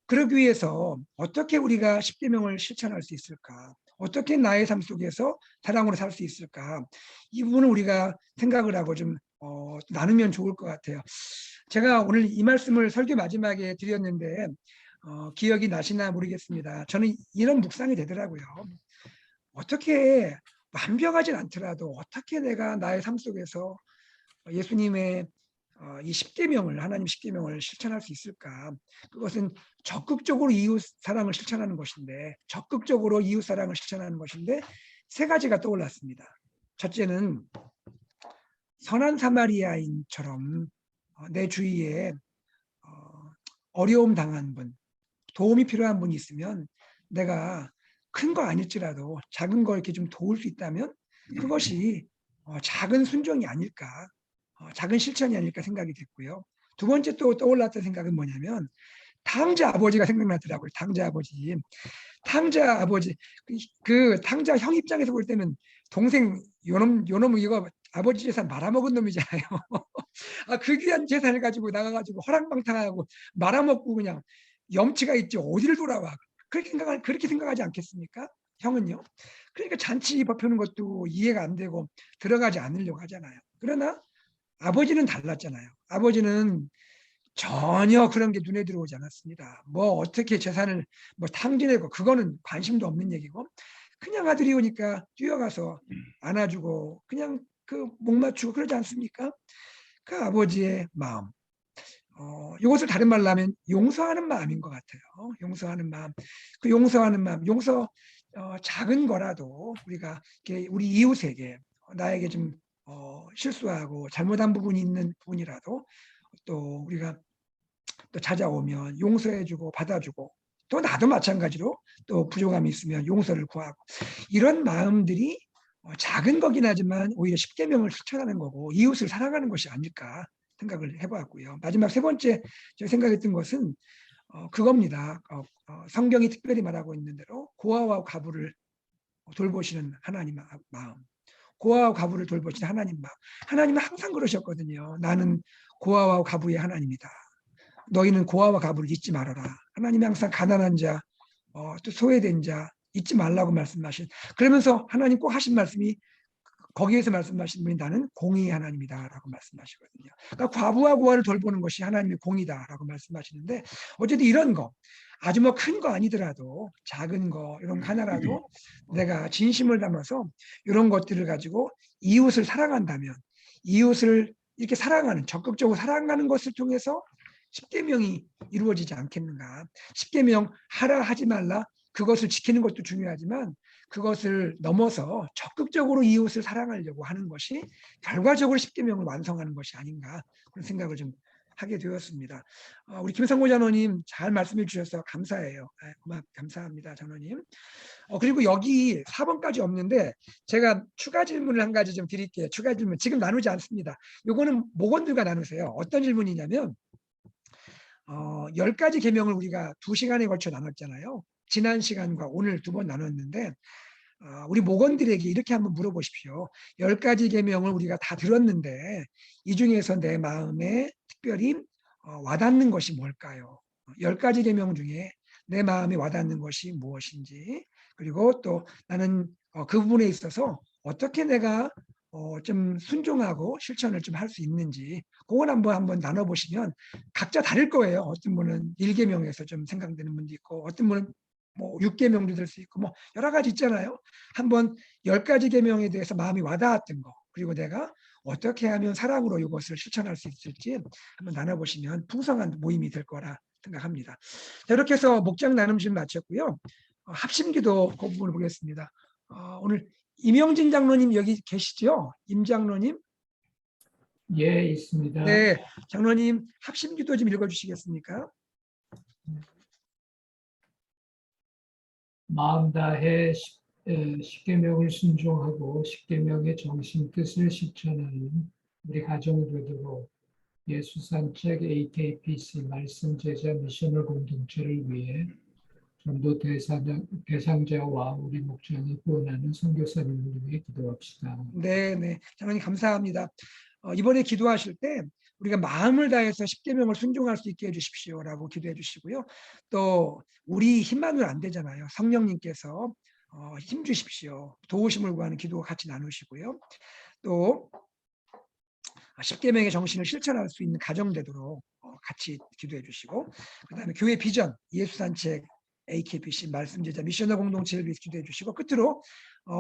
그러기 위해서 어떻게 우리가 십계명을 실천할 수 있을까? 어떻게 나의 삶 속에서 사랑으로 살 수 있을까? 이 부분을 우리가 생각을 하고 좀 나누면 좋을 것 같아요. 제가 오늘 이 말씀을 설교 마지막에 드렸는데 기억이 나시나 모르겠습니다. 저는 이런 묵상이 되더라고요. 어떻게 완벽하진 않더라도 어떻게 내가 나의 삶 속에서 예수님의 이 십계명을 하나님 십계명을 실천할 수 있을까? 그것은 적극적으로 이웃 사랑을 실천하는 것인데 적극적으로 이웃 사랑을 실천하는 것인데 세 가지가 떠올랐습니다. 첫째는 선한 사마리아인처럼 내 주위에 어려움 당한 분, 도움이 필요한 분이 있으면 내가 큰 거 아닐지라도 작은 거 이렇게 좀 도울 수 있다면 그것이 작은 순종이 아닐까, 작은 실천이 아닐까 생각이 됐고요. 두 번째 또 떠올랐던 생각은 뭐냐면 탕자 아버지가 생각나더라고요. 탕자 아버지. 탕자 아버지, 그 탕자 형 입장에서 볼 때는 동생 요놈 이거 아버지 재산 말아먹은 놈이잖아요. 그 귀한 재산을 가지고 나가가지고 허랑방탕하고 말아먹고 그냥 염치가 있지 어디를 돌아와. 그렇게 생각하지 않겠습니까? 형은요. 그러니까 잔치 입혀는 것도 이해가 안 되고 들어가지 않으려고 하잖아요. 그러나 아버지는 달랐잖아요. 아버지는 전혀 그런 게 눈에 들어오지 않았습니다. 뭐 어떻게 재산을 뭐 탕진하고 그거는 관심도 없는 얘기고 그냥 아들이 오니까 뛰어가서 안아주고 그냥 그 목 맞추고 그러지 않습니까? 그 아버지의 마음. 이것을 다른 말로 하면 용서하는 마음인 것 같아요. 용서하는 마음. 그 용서하는 마음, 작은 거라도 우리가 우리 이웃에게 나에게 좀 실수하고 잘못한 부분이 있는 부분이라도 또 우리가 또 찾아오면 용서해주고 받아주고 또 나도 마찬가지로 또 부족함이 있으면 용서를 구하고 이런 마음들이 작은 거긴 하지만 오히려 십계명을 실천하는 거고 이웃을 사랑하는 것이 아닐까 생각을 해보았고요. 마지막 세 번째 제가 생각했던 것은 그겁니다. 성경이 특별히 말하고 있는 대로 고아와 과부를 돌보시는 하나님의 마음. 고아와 과부를 돌보시는 하나님 마음. 하나님은 항상 그러셨거든요. 나는 고아와 과부의 하나님이다. 너희는 고아와 과부를 잊지 말아라. 하나님이 항상 가난한 자, 또 소외된 자 잊지 말라고 말씀하신. 그러면서 하나님 꼭 하신 말씀이 거기에서 말씀하신 분이 나는 공의의 하나님이다라고 말씀하시거든요. 그러니까 과부와 고아를 돌보는 것이 하나님의 공의다라고 말씀하시는데 어쨌든 이런 거 아주 뭐 큰 거 아니더라도 작은 거 이런 거 하나라도 내가 진심을 담아서 이런 것들을 가지고 이웃을 사랑한다면 이웃을 이렇게 사랑하는 적극적으로 사랑하는 것을 통해서 십계명이 이루어지지 않겠는가. 십계명 하라 하지 말라 그것을 지키는 것도 중요하지만 그것을 넘어서 적극적으로 이웃을 사랑하려고 하는 것이 결과적으로 십계명을 완성하는 것이 아닌가 그런 생각을 좀 하게 되었습니다. 우리 김성고 장로님 잘 말씀해 주셔서 감사해요. 감사합니다, 장로님. 그리고 여기 4번까지 없는데 제가 추가 질문을 한 가지 좀 드릴게요. 추가 질문 지금 나누지 않습니다. 이거는 목원들과 나누세요. 어떤 질문이냐면 10가지 계명을 우리가 2시간에 걸쳐 나눴잖아요. 지난 시간과 오늘 2번 나눴는데 우리 목원들에게 이렇게 한번 물어보십시오. 10가지 계명을 우리가 다 들었는데 이 중에서 내 마음에 특별히 와닿는 것이 뭘까요? 10가지 계명 중에 내 마음에 와닿는 것이 무엇인지 그리고 또 나는 그 부분에 있어서 어떻게 내가 좀 순종하고 실천을 좀 할 수 있는지 그걸 한번 나눠보시면 각자 다를 거예요. 어떤 분은 1계명에서 좀 생각되는 분도 있고 어떤 분은 뭐 6계명도 될 수 있고 뭐 여러 가지 있잖아요. 한번 10가지 계명에 대해서 마음이 와닿았던 거 그리고 내가 어떻게 하면 사랑으로 이것을 실천할 수 있을지 한번 나눠보시면 풍성한 모임이 될 거라 생각합니다. 자, 이렇게 해서 목장 나눔 좀 마쳤고요. 합심기도 그 부분을 보겠습니다. 오늘 임영진 장로님 여기 계시죠? 임 장로님? 예, 있습니다. 네, 장로님 합심기도 좀 읽어주시겠습니까? 마음 다해 십계명을 순종하고 십계명의 정신 뜻을 실천하는 우리 가정들도 예수산책 AKPC 말씀 제자 미셔널 공동체를 위해 전도 대상자와 우리 목장이 후원하는 선교사님을 위해 기도합시다. 네. 장로님 감사합니다. 이번에 기도하실 때 우리가 마음을 다해서 십계명을 순종할 수 있게 해주십시오라고 기도해 주시고요. 또 우리 힘만으로 안 되잖아요. 성령님께서 힘 주십시오. 도우심을 구하는 기도 같이 나누시고요. 또 십계명의 정신을 실천할 수 있는 가정 되도록 같이 기도해 주시고, 그다음에 교회 비전 예수산책 AKPC 말씀 제자 미셔널 공동체를 위해 기도해 주시고, 끝으로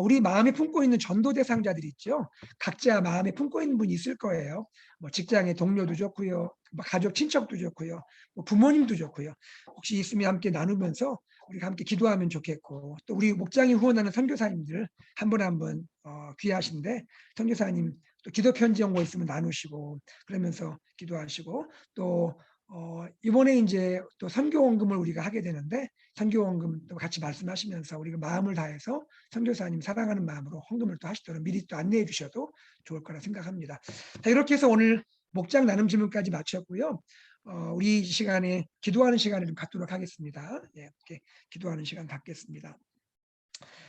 우리 마음에 품고 있는 전도 대상자들이 있죠. 각자 마음에 품고 있는 분이 있을 거예요. 뭐 직장의 동료도 좋고요, 뭐 가족 친척도 좋고요, 뭐 부모님도 좋고요. 혹시 있으면 함께 나누면서 우리가 함께 기도하면 좋겠고, 또 우리 목장이 후원하는 선교사님들 한 분 한 분 귀하신데 선교사님 또 기도 편지 연고 있으면 나누시고 그러면서 기도하시고, 또 이번에 이제 또 선교원금을 우리가 하게 되는데 선교원금도 같이 말씀하시면서 우리가 마음을 다해서 선교사님 사랑하는 마음으로 헌금을 또 하시도록 미리 또 안내해 주셔도 좋을 거라 생각합니다. 자, 이렇게 해서 오늘 목장 나눔 질문까지 마쳤고요. 우리 시간에 기도하는 시간을 좀 갖도록 하겠습니다. 예, 이렇게 기도하는 시간 갖겠습니다.